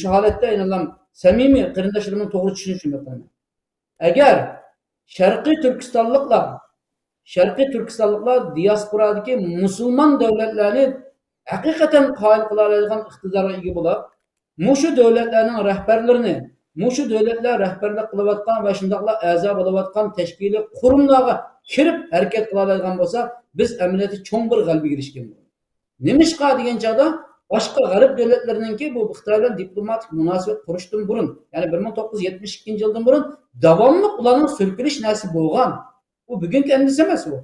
Shu holatda aynan samimiy qarindoshlarimni to'g'ri tushunishim mumkin. Agar Sharqiy Turkistonliklar diasporadagi musulmon davlatlarni haqiqatan qoyil qila oladigan iqtidorga ega bo'lib, mushu davlatlarning rahbarlarini, mushu davlatlar rahbarlik qilayotgan va shundaqla a'zo bo'layotgan tashkiliy qurumlarga kirib harakat qila oladigan bo'lsa, biz amaliyotda cho'ng bir g'alabaga erishgan bo'lamiz. Nima ishqa degan chog'da boshqa g'arb davlatlarininki bu Xitoy bilan diplomatik munosabat qurishdan burun, ya'ni 1972 yildan burun davomli ularning so'kilish narsa bo'lgan. Bu bugungi emas emas bu.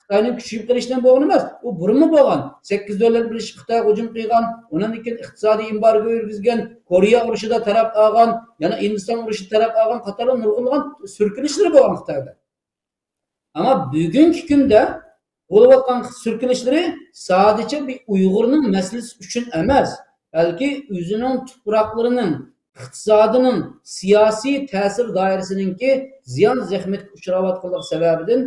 Xitoyning kuchayib qolishdan bo'lgan emas. U burunmi bo'lgan. 8 davlat birlashib Xitoy hujum qilgan, undan keyin iqtisodiy embargo yurgizgan, Koreya urushida taraf olgan, yana Hindiston urushida taraf olgan qatorli nurg'unlagan so'kilishlar bo'lgan Xitoyda. Ammo bugungi kunda bo'layotgan so'kilishlar sadece bir Uyg'urning masalasi uchun emas, balki o'zining tuproqlarining, iqtisodining, siyosiy ta'sir doirasininki ziyon zahmatga uchrayotganligi sababidan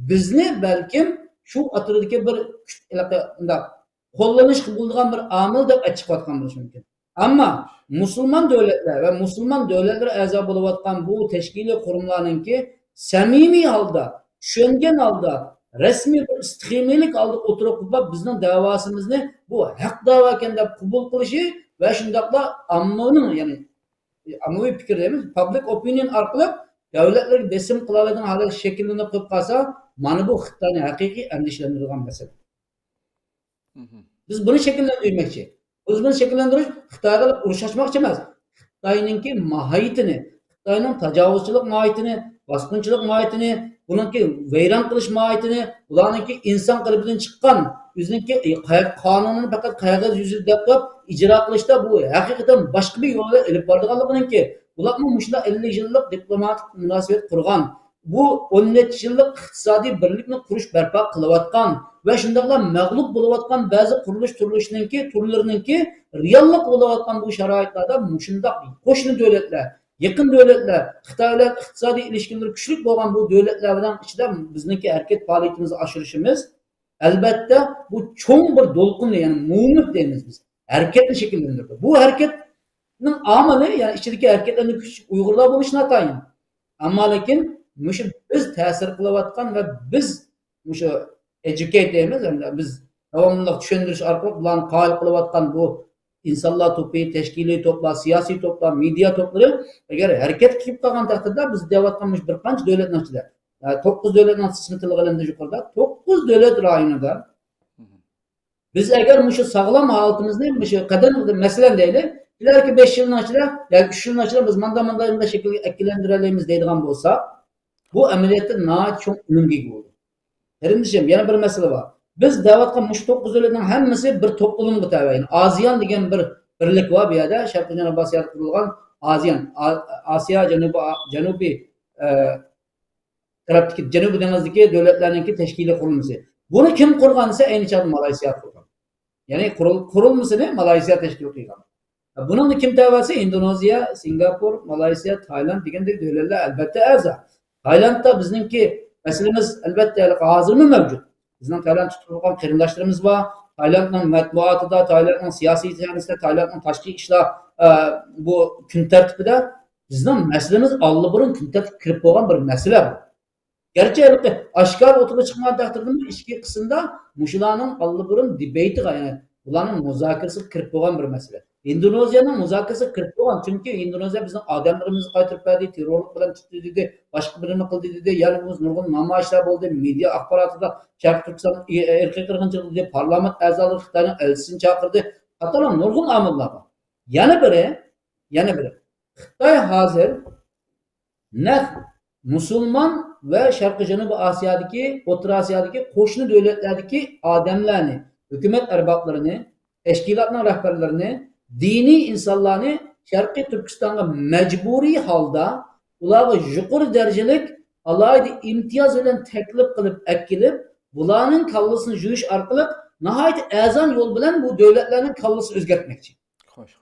bizni balkim shu atridagi bir qo'llanish bo'lgan bir omil deb aytishayotgan bo'lishi mumkin. Ammo musulmon davlatlar va musulmon davlatlar a'zo bo'layotgan bu tashkiliy qurumlarninki samimiy holda, tushungan holda rasmiy bir istiqimlik oldi o'tirib bizning davosimizni bu haq da'vo ekan deb qabul qilishi va shundaqla ommaning, ya'ni ommaviy fikr deymiz, public opinion orqali davlatlarga besim qila oladigan holat shakllanib qo'yib qolsa, mana bu Xitoyni haqiqiy andishlantirgan masala. Biz buni shakllantirmoqchi. Biz buni shakllantirish Xitoyga urush ochmoqchi emas. Xitoyninki mohiyatini, Xitoyning tajovuzchilik mohiyatini, bosqinchilik mohiyatini, buningki vayron qilish mohiyatini, ularningki inson qalbidan chiqqan, o'ziningki qonunini faqat qog'oz yuzida deb ijro qilishda bu haqiqatan boshqa bir yo'lda olib borganliginiki, ularning mushla 50 yillik diplomatik munosabat qurgan, bu 17 yillik iqtisodiy birlikni qurish barpo qilayotgan, ve şundaqla mağlup bolayotgan bazı turlarınınki reallik bolayotgan bu şaraitlarda muşundaq qo'shni davlatlar, yaqin davlatlar, Xitoy bilan iqtisodiy ilişkiler kuchli bo'lgan bu davlatlar bilan ichida bizningki harakat faoliyatimizni oshirishimiz albatta bu cho'ng bir do'lqinli, ya'ni movement deymiz biz. Harekatni shakllantirdi. Bu harekatning amali, ya'ni ichidagi harakatlarning kuch Uyg'urlar bo'lishi natayin. Ammo lekin mushu biz ta'sir qilayotgan va biz mushu educate deymiz, biz davomli tushuntirish orqali bularni qoyil qilayotgan bu insonlar to'pi, tashkiliy to'plar, siyosiy to'plar, media to'plari agar harakat qilib qolgan taqdirda biz deyotgan bir qancha davlatlar ichida 9 davlatning ismi tilg'ilindi yuqorida 9 davlat rayonida biz agar mushu sog'lom holatimizni mushu qadam masalan deylik, ileriki 5 yilning ichida yoki 3 yilning ichida biz manda shaklga akillantiramiz deydigan bo'lsa, bu amaliyotda nihoyat cho'ng unumga ega bo'ldi. Qarindishim, yana bir masala bor. Biz deyotgan mushu 9 davlatning hammasi bir to'plamga tabiin. ASEAN degan bir birlik bor bu yerda, Sharqiy Janubiy Osiyoda qurilgan ASEAN, Osiyo Janubiy tarafdagi Janubiy dengizdagi davlatlarning tashkiliy qurilmasi. Buni kim qurgan desa, ayni chog'da Malayziya qurgan. Ya'ni qurilmasini Malayziya tashkil qilgan. Buning kim tavasi? Indoneziya, Singapur, Malayziya, Tayland degandek davlatlar albatta a'zo. Taylandda bizningki masalamiz albatta hozirmi mavjud. Bizning Tayland tutilgan qarindoshlarimiz bor. Taylandning matbuotida, Taylandning siyosiy siyosatida, Taylandning tashqi ishlar bu kun tartibida bizning masalamiz allburun kun tartibga kirib bo'lgan bir masala bu. Gerçi aşkar oturup çıkma takdirde işki kısımda muşulanın allıburun debate'ga, yani bulanın muzakeresi kirip boğan bir mesele. Indonezya'nın muzakeresi kirip boğan, çünkü Endonezya bizim adamlarımızı kaytırıp verdi, terörlük bilen çıktı dedi, başka birini kıldı dedi, yarımız nurgun namayişler oldu, medya akbaratı da Şarkı Türkistan erkek kırgıncılığı dedi, parlament azaları Xitay'ın elçisini çağırdı. Hatta nurgun amıllar var. Yani biri. Xitay hazır ne Müslüman ve Şarkı Janubiy Asya'daki, O'rta Asya'daki qo'shni davlatlardagi odamlarni, hukumat arboblarini, tashkilotning rahbarlarini, diniy insonlarni Sharqiy Turkistonga majburiy holda ularga yuqori darajalik alohida imtiyoz bilan taklif qilib akilib, bularning kallasini yuyish orqali nihoyat azon yo'l bilan bu davlatlarning kallasini o'zgartmoqchi. Xo'sh.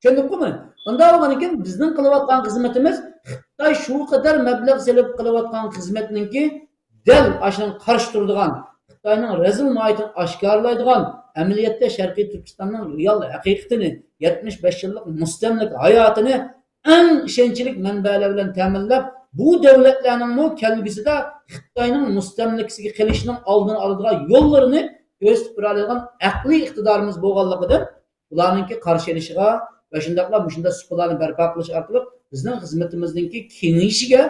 Tushundingmi? Unda bo'lgankin bizning qilayotgan xizmatimiz Xitoy shu qadar mablag' sarf qilayotgan xizmatninki dal ashuni qarshi turadigan, Xitoyning razil noyatini oshkorlaydigan, amaliyotda Sharqiy Turkistonning real haqiqatini 75 yillik mustamlik hayotini eng ishonchli manbalar bilan ta'minlab, bu davlatlarning kelgusida Xitoyning mustamlikasiga qilishning oldini oladigan yo'llarini ko'rsatib beradigan aqliy iqtidorimiz bo'lganligidan ularningki qarshi elishiga ve şundaqla şunda suhbatlarni barpo qilish orqali bizning xizmatimizningki kengayishiga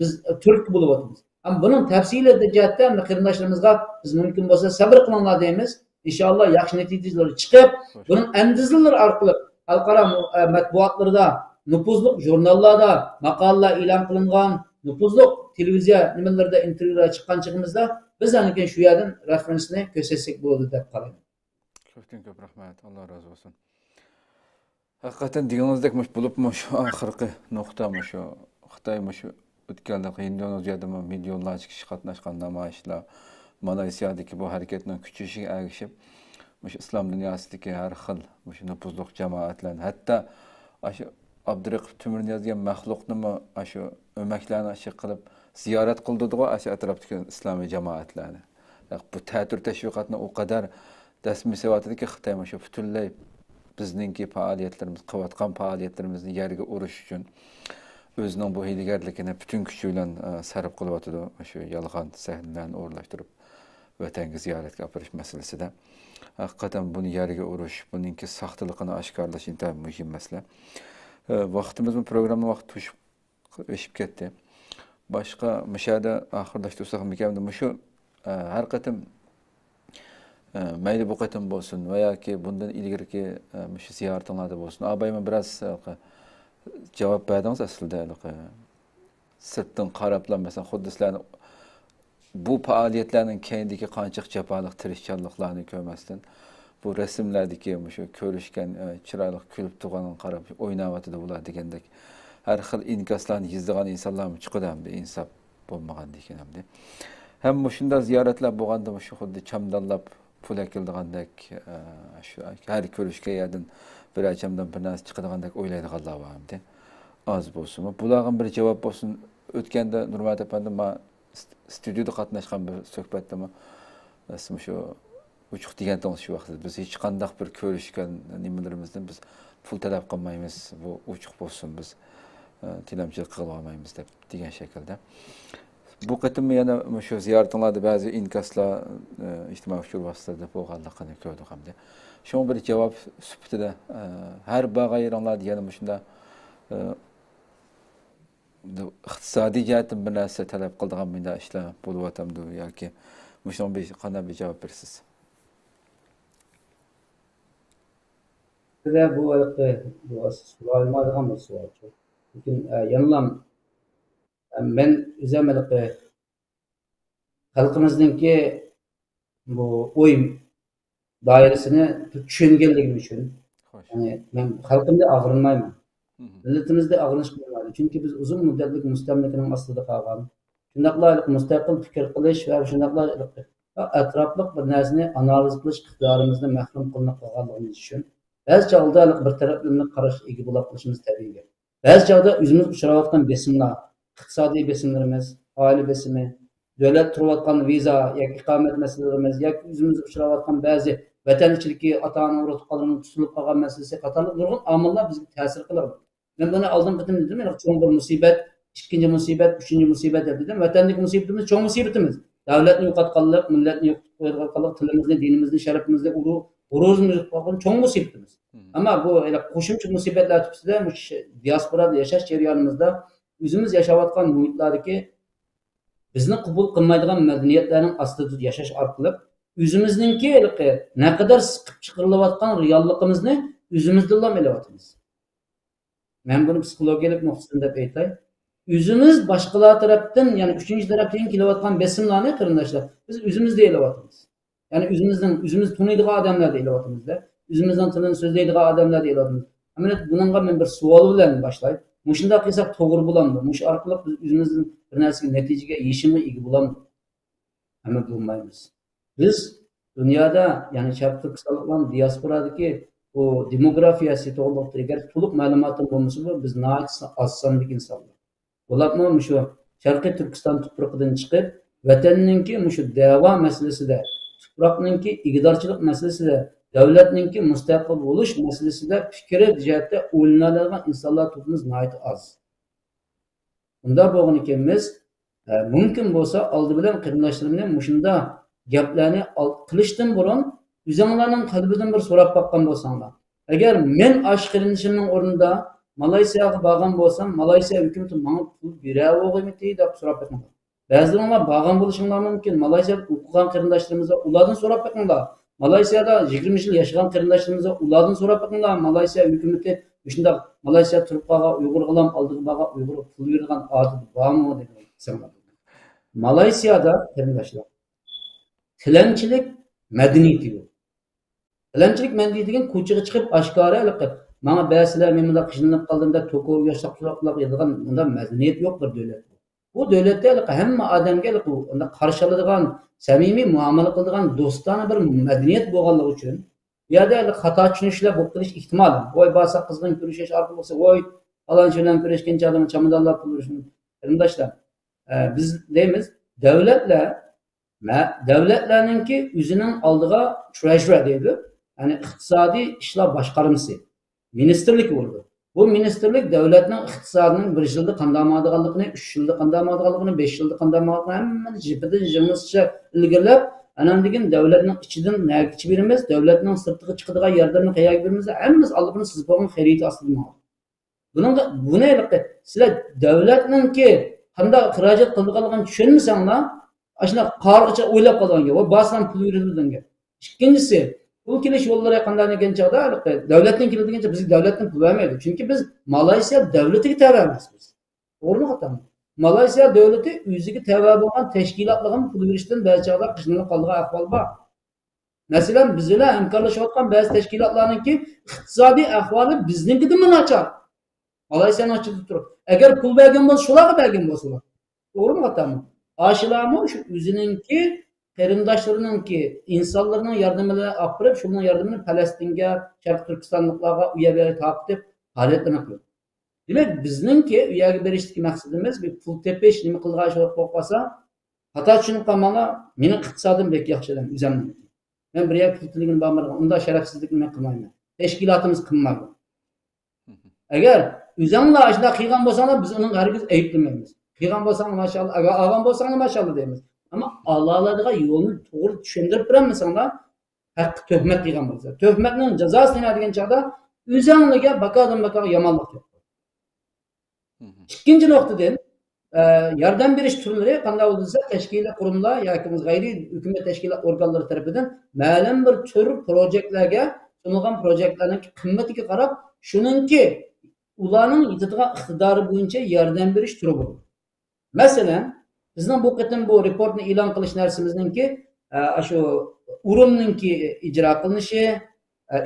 biz turtki bo'lyapmiz. Ama bunun tafsili jihatda qarindoshlarimizga biz mumkin bo'lsa sabr qilinglar deymiz. İnşallah yaxshi natijalar chiqib, bunun andizalar orqali xalqaro matbuotlarda, nufuzli jurnallarda maqolalar e'lon qilingan, nufuzli televiziya nimalarda intervyular chiqqanchigimizda biz aniq shu yerdan referensni ko'rsatsak bo'ladi deb qaramayman. Ko'p rahmat. Allah razı olsun. Hakikaten diyorsunuz bulup şu ahırkı nokta şu Xitay şu o'tganlik Indoneziyada milyonlarca kişi qatnashgan namoyishlar, Malayziyadagi bu hareketning kuchayishiga ergishib, şu islom dunyosidagi har xil şu nufuzli jamoatlar, hatto shu Abduraqib Temurni yozgan maxluqni shu o'maklarni qilib ziyorat qildi-ku shu atrofdagi islomiy jamoatlarni. Bu ta'tir tashviqotni o kadar dasmisavotidiki Xitoy shu butunlay bizningki faoliyatlarimiz, qilayotgan faoliyatlarimizni yerga urish uchun o'zining bu hiylagarligini butun kuchi bilan sarf qilyapti. Shu yolg'on sahnalarni o'rlashtirib vatanga ziyoratga olib masalasida. Haqiqatan buni yerga urish, buningki saxtaligini oshkorlash intayin muhim masala. Vaqtimiz programma vaqti o'shib ketdi. Boshqa mishada oxirlashtirsak ekan, shu har qatim mayli bu qatim bo'lsin va yoki bundan ilgirki shu ziyoratinglarda bo'lsin. Abayma biraz javob berdingiz aslida. Sirtdan qarablar mesela xuddi sizlarni bu faoliyatlarning keyindagi qancha jafoliq tirishchanliklarni ko'rmasdan bu rasmlardagi shu ko'rishgan chiroyli kulib turganini qarab o'ynayotdi ular degandek har xil inkoslarni yozadigan insonlar chiqadi hamda insof bo'lmagan ekan hamda. Hem şunda ziyaretler boğanda şu xuddi çamdallap pul ekildigandek şu her körüşke yerden bir açamdan bir narsa chiqadigandek o'ylaydiganlar bormidi. Az bo'lsinmi? Bularga bir javob bo'lsin. O'tganda Nurmat apandim ma studiyada qatnashgan bir suhbatda ismi shu uchuq degan shu vaqtda biz hech qanday bir ko'rishgan nimalarimizdan biz pul talab qilmaymiz. Bu uchuq bo'lsin biz tilamchilik qila olmaymiz deb degan shaklda. Bu qatim yana shu ziyoratinglarda ba'zi inkaslar ijtimoiy vasitalarda bo'lganligini ko'rdik hamda. Shu bir javob sifatida har bag'ayringlarda yana shunda iqtisodiy jihatdan bir narsa talab qiladigan bunday ishlar bo'lyapti yoki shunga bir qanday bir javob berasiz? Bu suallardan bir sual. Lekin yanılam ben özellikle halkımızdaki bu oy dairesini düşüngenliğim için yani ben halkımda ağırınmayım. Milletimizde ağırınış bulmaydı. Çünkü biz uzun müddetlik müstemlekenin aslında kalgan. Şundakla müstakil fikir kılış ve şundakla etraflık bir nesne analiz kılış iktidarımızda mahrum kılmak kalganlığımız için bazı çağda bir taraflı karış igi bulak kılışımız tabii. Bazı çağda yüzümüz uçuravatkan besimler, iktisadi besimlerimiz, aile besimi, devlet turuvatkan viza, ikamet meselelerimiz, yüzümüz uçuravatkan bazı vatandaşlık ata-ana uğratıp kalının tutulup kalgan meselesi katarlı durgun amallar bizi tesir kılar. Ben bunu aldım dedim yani çok bir musibet, ikinci musibet, üçüncü musibet dedim. Vatandaki musibetimiz çok musibetimiz. Devletin yokatkalılık, milletin yokatkalılık, tilimizde, dinimizde, şerefimizde, uruzumuzda kalkan çok musibetimiz. Ama bu koşumçu musibetler tüpsüde diasporada yaşaş ceryanımızda yüzümüz yaşavatkan muhitlardaki bizni qabul qilmaydigan madaniyatlarning ostida yashash orqali o'zimizningki ne kadar siqib chiqarilayotgan realligimizni o'zimizdan bilyapmiz. Men buni psixologiyalik nuqtadan deb aytay. O'zimiz boshqalar tarafdan, ya'ni uchinchi tarafdan kelayotgan besimlarni qarindoshlar biz o'zimizda elayapmiz. Ya'ni o'zimiz taniydigan odamlar elayapmizda, o'zimizdan tilini so'zlaydigan odamlar elayapmiz. Mana buningga men bir savol bilan boshlayman. Muşunda qilsak to'g'ri bo'ladimi? Mush orqali biz o'zimizning bir narsaga natijaga erishishga ega bo'lamiz. Ama bo'lmaymiz. Biz dunyoda, ya'ni Sharq Turkiston diasporadagi o demografiyasi to'g'risida agar to'liq ma'lumotlar bo'lmasa, biz az sonli insonlar. Ularni shu Sharqiy Turkiston tuproqidan chiqib, vatanninki shu da'vo masalasida, tuproqninki igdorchilik masalasida, davlatninki mustaqil bo'lish masalasida fikri jihatda o'ylanadigan insonlar to'plamiz nihoyat az. Unda bo'lgan ekanmiz, mumkin bo'lsa oldi bilan qarindoshlarimni mushunda gaplarni qilishdan burun o'zinglarning qalbidan bir so'rab boqqan bo'lsanglar. Agar men ash qarindishimning o'rnida Malaysiyaga borgan bo'lsam, Malaysiya hukumati menga pul beravermaydi deb so'rab boqqan. Ba'zilar borgan bo'lishinglar mumkin. Malayziyada o'qigan qarindoshlarimizga ulardan so'rab boqqanlar. Malayziyada 20 yil yashagan qarindoshlarimizga ulardan so'rab boqqanlar. Malaysiya hukumati shunda Malaysiya turib qolgan Uyg'urlar oldiga borgan Uyg'ur pul bergan odat bormi deb so'rab. Malayziyada qarindoshlar tilanchilik madaniyati yo'q. Tilanchilik madaniyati degan ko'chaga chiqib oshkora qilib, "Menga ba'zilar men bunda qishinib qoldim" deb to'kov yoshliq qilib yurgan bunda madaniyat yo'q bir davlat. Bu davlatda hamma odamga unda qarshi oladigan, samimiy muomala qiladigan do'stona bir madaniyat bo'lganligi uchun bu yerda xato tushunishlar bo'lib qolish ehtimoli. Voy basa qizg'in ko'rishish orqali bo'lsa, voy falonchi bilan ko'rishgancha odam chamadonlar qilishni. Qarindoshlar, biz deymiz, davlatlarninki o'zining oldiga treasury deydi. Ya'ni iqtisodiy ishlar boshqarmasi, ministerlik bo'ldi. Bu ministerlik davlatning iqtisodining 1 yilda qanday bo'lganligini, 3 yilda qanday bo'lganligini, 5 yilda qanday bo'lganligini hammani jipidan jimizcha ilgirlab, ana degan davlatning ichidan nagchi berimiz, davlatning sirtiga chiqadigan yerlarni qayerga berimiz, hammamiz Allohning siz bo'lgan xarita ostida. Buni sizlar davlatninki qanday xarajat qilganligini tushunmasanglar, ashuna qarg'icha o'ylab qolgan gap, bosdan pul yurilgan gap. Ikkinchisi, pul kelish yo'llari qanday degan chog'da davlatning keladigancha bizga davlatdan pul bermaydi. Chunki biz Malaysiya davlatiga tabe emasmiz. To'g'rimi xatami? Malaysiya davlati o'ziga tabe bo'lgan tashkilotlarga pul berishdan ba'zi chog'da qishinib qolgan ahvol bor. Masalan, biz bilan hamkorlashayotgan ba'zi tashkilotlarningki iqtisodiy ahvoli biznikidan nachar. Malaysiyaning ochida turib, agar pul bergan bo'lsa, shularga bergan bo'lsalar. To'g'rimi xatami? aşılamı şu üzününki qarindoshlarınınki insanların yardımıyla apırıp şunun yardımını Palestinge, Şarkı Türkistanlıklarga üye taqib faaliyetlerini qilib. Demek bizninki üyege beriştiki maqsadimiz bir pul tepeş nima qilg'an bo'lib qolsa, hatta tushunib qolmanglar, mening iqtisodim bek yaxshi ekan o'zimniki. Men bir yer pultiligini bormadim, unda sharafsizlikni men qilmayman. Tashkilotimiz qilmaydi. Agar o'zinglar ashuna qilgan bo'lsanglar, biz uni hargiz ayiblamaymiz. Qilgan bo'lsanglar maşallah, agar olgan bo'lsanglar maşallah deymiz. Ama Allah'larga yo'lni to'g'ri tushuntirib bermasanglar, haqq tuhmat qilgan bo'lsa, tuhmatning jazosi nima degan chog'da o'zinglarga baqadan yomonlik yo'q. İkinci noktadan yardım beriş türleri qanday bo'lsa tashkilot kurumlar yoki g'ayri hukumat tashkilot organlari tomonidan ma'lum bir tür proyektlarga sunilgan proyektlarning qimmatiga qarab shuningki ularning yetadigan iqtidori bo'yicha yordam berish turi bor. Masalan, bizning bu qatim bu reportni e'lon qilish narsamizningki shu urumninki ijro qilinishi,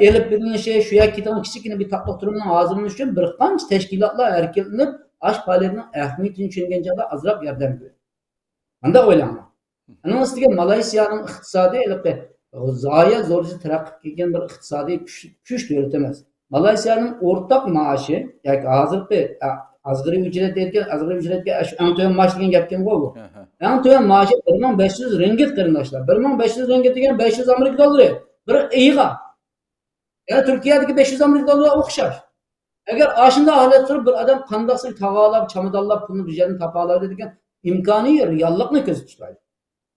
elib berilishi, shu yoki kichikina bir taqliq turining hozirlanishi uchun bir qancha tashkilotlar harakatlanib aş faaliyetinin ehemmiyetini düşüngen çağda azrap yardım ediyor. Anda oylama. Onun üstüne Malaysiya'nın iktisadi zaya zorcu terakki etken bir iktisadi güç yürütemez. Malaysiya'nın ortak maaşı, yani azgari ücret etken, azgari ücretke en tövben maaş degen gapken bu. En tövben maaşı 1500 ringgit qarindoshlar. 1500 ringgit degen 500 Amerika dollari. Bir iyiga. Yani Türkiye'deki 500 Amerika dollari o'xshash. Eğer aşında alet durup bir adam kandasını tavalab, çamadallab, pulunu bir yerini tapalab dedikken imkanı yer, yallıkını közü tutaydı.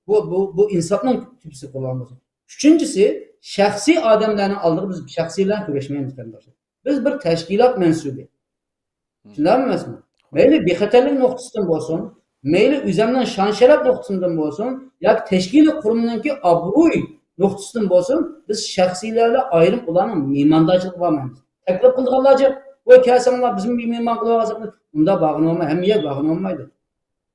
Bu insanın tüpüsü kullanması. Üçüncüsü, şahsi adamlarını aldık, biz şahsilerle köreşmeyiz kardeşler. Biz bir teşkilat mensubu. Şimdi anlamaz mı? Meyli bir xatarlık noktasından olsun, meyli üzerinden şan şeref noktasından olsun, ya teşkilat kurumununki abruy noktasından olsun, biz şahsilerle ayrım olanın mimandacılık varmayız. Teklif kıldıqlarca o kelsanlar bizim bir mehman qilib olsak, unda bağın olmay, hammaga bağın olmaydi.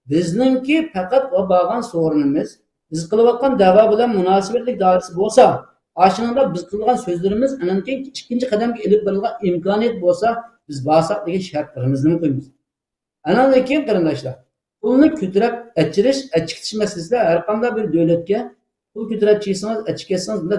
Bizninki faqat o bağın sorunumuz, biz qilayotgan da'vo bilan munosabatlik doirasi bo'lsa, ashunada biz qilgan so'zlarimiz ananki ikkinchi qadamga ilib borilgan imkoniyat bo'lsa, biz bosaq degan shartlarimizni qo'yamiz. Anandan keyin qarindoshlar, pulni ko'tarib achikitish masalasida har qanday bir davlatga pul ko'tarib chiqsangiz, achikatsangiz bunda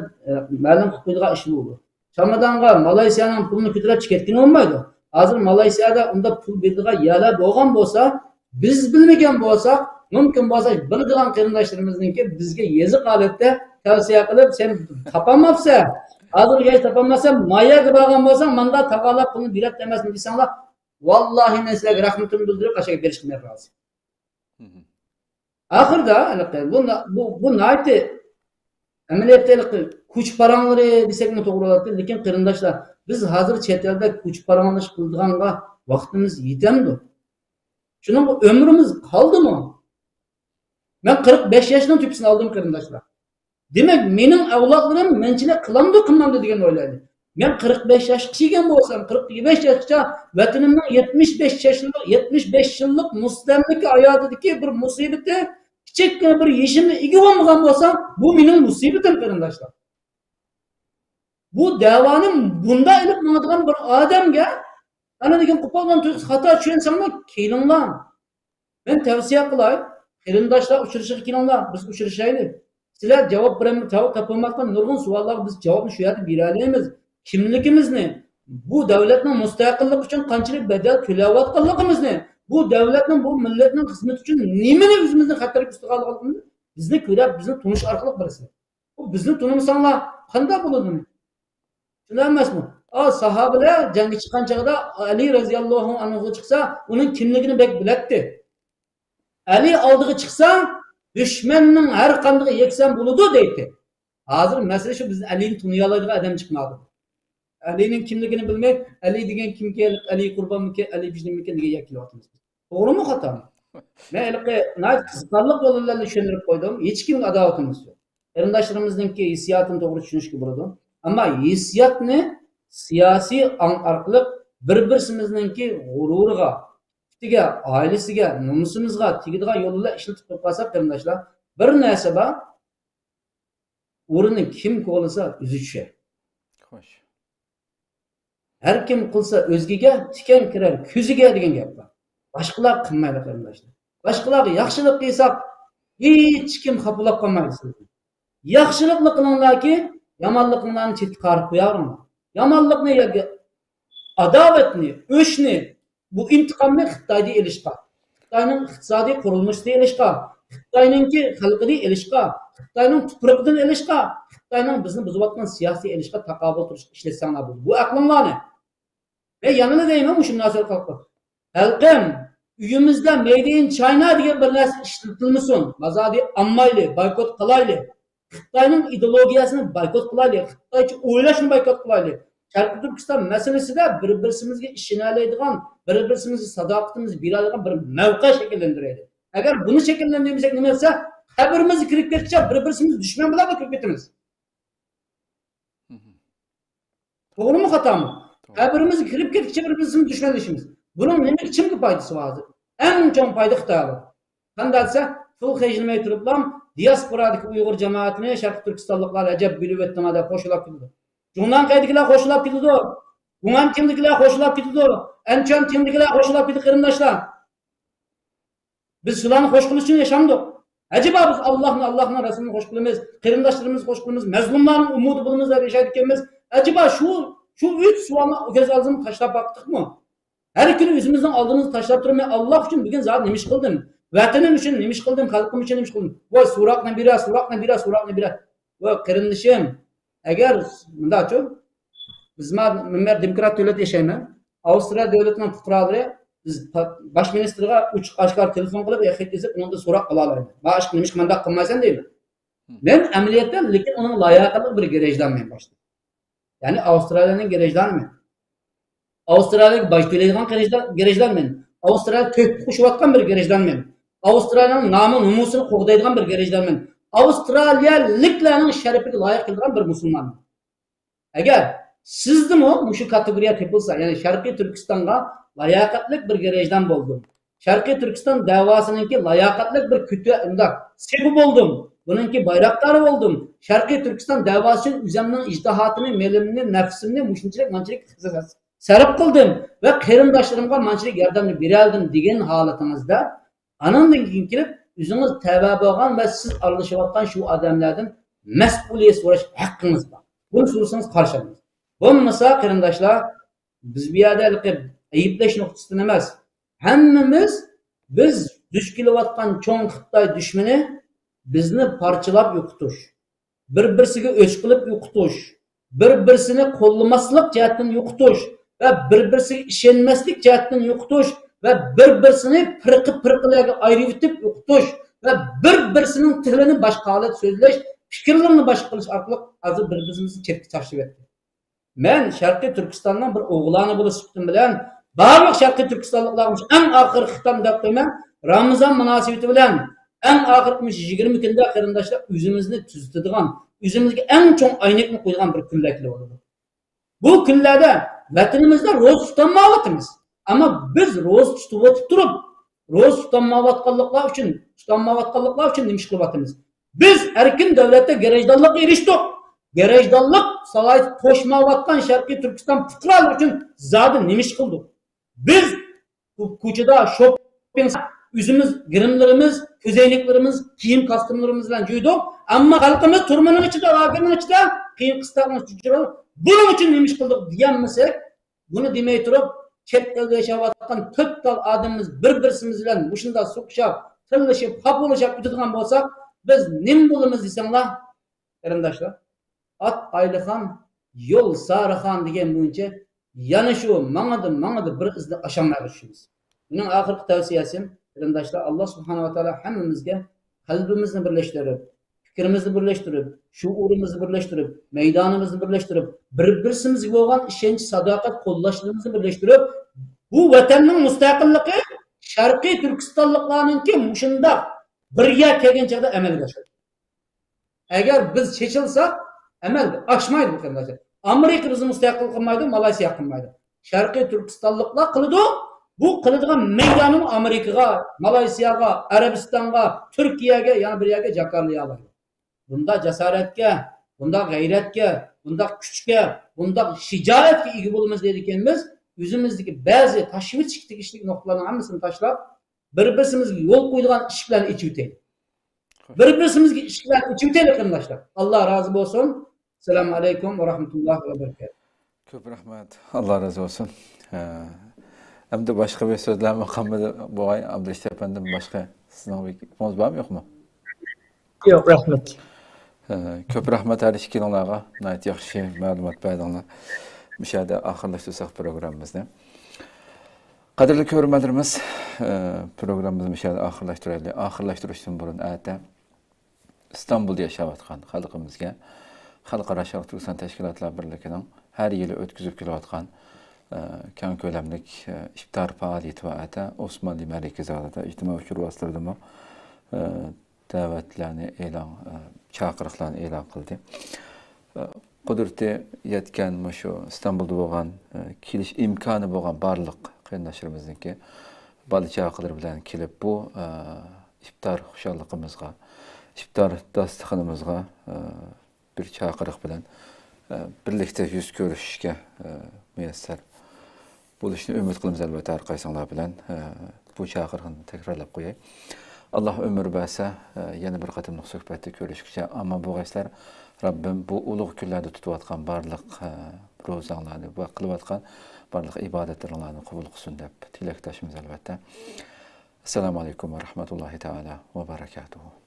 ma'lum qilib qo'yilgan ish bo'ladi. Çamadanğa Malaysiya'nın pulunu kütüre çıkartken olmaydı. Hazır Malaysiya'da onda pul bildiği yerler doğan olsa, biz bilmegen olsak, mümkün olsa bildiğin qarindoshlarimizningki bizga yazık alette tavsiye qilib, sen tapamazsa, hazır geç tapamazsa, mayaga borgan bo'lsang, manda taqalab pulni berib demasmi desanglar, vallahi men sizlarga rahmatimni bildirib, qashaga berishimga rozi. Ahirda bu nayti amaliyotda kuch paranglari desakmi to'g'ri bo'ladi, lekin qarindoshlar, biz hozir chet elda kuch paranglish qildiganga vaqtimiz yetamdi. Shuning ömrimiz qoldimi? Men 45 yoshning tüpsini aldım qarindoshlar. Demak, mening avlodlarim menchilik qilamdi, qilmamdi degan o'ylaydi. Men 45 yoshga kelgan bo'lsam, 45 yoshgacha vatanimning 75 yillik mustamlika hayotidagi bir musibati kichikgina bir yeshimni ega olmagan bo'lsam, bu mening musibatim qarindoshlar. Bu da'voning bunda ilib bo'ladigan bir odamga ana degan qo'poldan xato tushunsanlar, kelinglar. Men tavsiya qilay, qarindoshlar uchrashishga kelinglar, biz uchrashaylik. Sizlar javob topolmayotgan nurg'un savollarga biz javobni shu yerda bera olamiz. Kimligimizni, bu davlatning mustaqillik uchun qanchalik badal to'layotganligimizni, bu davlatning, bu millatning xizmati uchun nimani o'zimizni xatarga ustiqolligimizni bizni ko'rib, bizni tunish orqali bilasizlar. Bu bizni tunimsanglar qanday bo'ladi? Shunday emasmi? Sahobalar jangga chiqqan chog'da Ali roziyallohu anhu chiqsa, uning kimligini bek biladi. Ali oldiga chiqsa, dushmanning har qanday yeksan bo'ladi deydi. Hozir masala shu, biz Ali'ni tuniy oladigan odam chiqmadi. Ali'ning kimligini bilmay, Ali degan kimga, Ali qurbonmiki, Ali biznimiki degan yakilyapmiz. To'g'rimi, xatomi? Men qiziqarli yo'llarni tushuntirib qo'ydim. Hech kimga adovatimiz yo'q. Qarindoshlarimizninki hissiyotini to'g'ri tushunishga bo'ladi. Ammo hissiyotni siyosiy orqali bir-birimizningki g'ururiga, fikriga, oilasiga, nomusimizga tegadigan yo'llar ishlatib qo'ysak, qarindoshlar, bir narsa bor. O'rini kim qo'llasa o'zi tushadi. Xo'sh. Har kim qilsa o'zgiga tikan kirar ko'ziga degan gap bor. Boshqalar qilmaydi qarindoshlar. Boshqalarga yaxshilik qilsak, hech kim xafalab qolmaydi sizni. Yaxshilikni qilinglarki, yomonliklarni chetga qarib qo'yaveringlar. Yomonlikni yoki adovatni, o'shni, bu intiqomni Xitoyda elishqa, Xitoyning iqtisodiy qurilmasiga elishqa, Xitoyningki xalqiga elishqa, Xitoyning tuproqdan elishqa, Xitoyning bizni buzayotgan siyosiy elishqa taqobil turishga ishlatsanglar bo'ldi. Bu aqlinglarni. Ve yanına deyman shu narsa qilib. Xalqim, uyimizda Made in China degan bir narsa ishlatilmasin. Mazodi ammayli, boykot qilaylik. Xitoyning ideologiyasini boykot qilaylik. Xitoycha o'ylashni boykot qilaylik. Sharqiy Turkiston masalasida bir-birimizga ishonadigan, bir-birimizga sadoqatimizni beradigan bir mavqe shakllantiraylik. Agar buni shakllantirmasak nima bo'lsa, qabrimizni kirib ketsa, bir-birimizni dushman bilan kirib ketamiz. To'g'rimi, xatomi? Qabrimizni kirib ketsa, bir-birimizni dushmanlashimiz. Bunun nima kimga foydasi bor? Eng chong foyda Xitoyga. Qanday desa, pul xejilmay turiblam, diasporadagi Uyg'ur jamoatini Sharq Turkistonliklar ajab bilib o'tmada qo'shilib ketdi. Jungdan qaydikilar qo'shilib ketdi. Bungan kimdikilar qo'shilib ketdi. Anchon kimdikilar qo'shilib ketdi qarindoshlar. Biz shularni qo'sh qilish uchun yashamdik. Acaba biz Allohni Rasulini qo'sh qilamiz, qarindoshlarimizni qo'sh qilamiz, mazlumlarning umidi bo'lamiz deb yashayotganmiz. Acaba şu 3 savolni göz oldimga tashlab baqdikmi? Her kuni o'zimizning oldimizga tashlab turmay, Alloh uchun bugun zot nima ish qildim? Vatanim uchun nima ish qildim? Xalqim uchun nima ish qildim? Voy so'roqni bera. Voy qarindishim, agar bundachu biz men demokrat davlat yashayman. Avstriya davlatining fuqarolari biz bosh ministrga uch oshkor telefon qilib, xat yozib, undan so'roq qila olamiz. Bosh nima ish qilmanda qilmaysan deyman. Men amaliyotda lekin uning loyiqali bir garajdanman boshda. Yani Avustralya'nın garajdanmen. Avustralyaga baş to'laydigan garajdanmen. Avustralya to'p qo'shayotgan bir garajdanmen. Avustralyaning nomi nomusini qo'g'daydigan bir garajdanmen. Avstraliyaliklarning sharafiga loyiq kelgan bir musulmonman. Agar sizdimi shu kategoriya tepilsa, ya'ni Sharqiy Turkistonga layoqatli bir garajdan bo'ldim. Sharqiy Turkiston da'vosiningki layoqatli bir kutu unda sebi bo'ldim. Bununki bayroqdori bo'ldim. Sharqiy Turkiston da'vosi uchun o'zimning ijtihodini, melimni, nafsimni manchilik sarf qildim va qarindoshlarimga manchilik yordamni beraldim degan holatingizda, anandan keyin kelib o'zingiz tavba bo'lgan va siz aralashayotgan shu odamlardan mas'uliyat so'rash haqqingiz bor. Buni so'rasangiz qarshilamiz. Bo'lmasa qarindoshlar, biz bu yerda ayiblash nuqtasidan emas, hammamiz biz duch kelayotgan cho'ng Xitoy dushmani bizni parchalab yo'qotish, bir-birsiga o'ch qilib yo'qotish, bir-birsini qo'llamaslik jihatdan yo'qotish va bir-birsiga ishonmaslik jihatdan yo'qotish va bir-birsini firqa-firqalarga ayirib o'tib yo'qotish va bir-birsining tilini boshqa holat so'zlash, fikrlarini boshqa qilish orqali hozir bir-birimizni chetga tashlab etdik. Men Sharqiy Turkistondan bir o'g'lani bo'lib sifatim bilan barliq Sharqiy Turkistonliklarga eng oxirgi xitam deb qo'yman. Ramazon munosabati bilan eng oxirgi 20 kunda qarindoshlar o'zimizni tuzitadigan, o'zimizga eng chong aynakni qo'ygan bir kunlarga bo'ladi. Bu kunlarda vatanimizda ro'z tutolmayapmiz. Ammo biz ro'z tutib turib, ro'z tutolmayotganliklar uchun nima ish qilyapmiz? Biz erkin davlatda garajdonlikka erishdik. Garajdonlik savoy qo'shmayotgan Sharqiy Turkiston fuqarolari uchun zodi nima ish qildik? Biz ko'chada shopping o'zimiz grimlarimiz, ko'zoynaklarimiz, kiyim kostyumlarimiz bilan yurdik. Ammo xalqimiz turmaning ichida, lagerning ichida qiyin qistarni tushirib, buning uchun nima ish qildik deganmisak, buni demay turib, chet elda yashayotgan to'rttal odamimiz bir-birimiz bilan mushunda so'qishib, tillashib, xapolashib o'tadigan bo'lsak, biz nima bo'lamiz desanglar, qarindoshlar? At Aylixon, yo'l Sarixon degan bo'yicha yana shu mangadi bir izda aşamaya düşürüz. Bunun oxirgi tavsiyasim, qarindoshlar, Alloh subhanahu va taolo hammamizga qalbimizni birlashtirib, fikrimizni birlashtirib, shuurimizni birlashtirib, maydonimizni birlashtirib, bir-birimizga bo'lgan ishonch, sadoqat, qo'llashlarimizni birlashtirib, bu vatanning mustaqilligi Sharqiy Turkistonliklarningki mushunda birga kelgan chaqda amalga oshadi. Agar biz chechilsak, amalga oshmaydi bu qarindoshlar. Amerika bizni mustaqil qilmaydi, Malayziya qilmaydi. Sharqiy Turkistonliklar qiladi. Bu qiladigan maydonini Amerikaga, Malayziyaga, Arabistonga, Turkiyaga, yana bir yerga jakarlay oladi. Bunda jasoratga, bunda g'ayratga, bunda kuchga, bunda shijoatga ega bo'lamiz deydiganmiz, o'zimizdagi ba'zi tashvish tegishli nuqtalarning hammasini tashlab, bir-birimizga yo'l qo'ydigan ish bilan ichib o'taylik. Bir-birimizga ishqilab ichib yaqinlashlar. Allah razı olsun. Selamun aleyküm ve rahmetullahi ve berekatuhu. Ko'p rahmat. Alloh rozi bo'lsin. Endi boshqa bir so'zlarmi qolmadi? Bo'g'ay Abdulishta apandan boshqa sizning fikriniz bormi yo'qmi? Yo'q, rahmat. Ko'p rahmat har ikkalanglarga. Nayt yaxshi ma'lumot berdinglar. Bu yerda oxirlashtirsak programmamizni. Qadrli ko'ruvchilarimiz, programmamizni bu yerda oxirlashtiraylik. Oxirlashtirishdan burun ayta İstanbul'da yashayotgan xalqimizga Xalqaro Sharq Turkiston Tashkilotlar Birligining har yili o'tkazib kelayotgan keng ko'lamlik iftor faoliyati va ata Osmonli markazida ijtimoiy uchur vositalarida da'vatlarni e'lon, chaqiriqlarni e'lon qildi. Qudrati yetgan shu İstanbulda bo'lgan kelish imkoni bo'lgan barliq qarindoshlarimizniki bola chaqalar bilan kelib bu iftor xushalligimizga, iftor dasturxonimizga bir chaqiriq bilan birlikda yuz ko'rishishga muyassar bo'lishni umid qilamiz albatta har qaysinglar bilan bu chaqiriqni takrorlab qo'yay. Alloh umr bersa yana bir qatimliq suhbatda ko'rishguncha ammo bo'lgaysizlar Rabbim bu ulug' kunlarda tutayotgan barliq ro'zanglarni va qilayotgan barliq ibodatlarni qabul qilsin deb tilakdoshimiz albatta. Assalomu alaykum va rahmatullohi taala va barakatuh.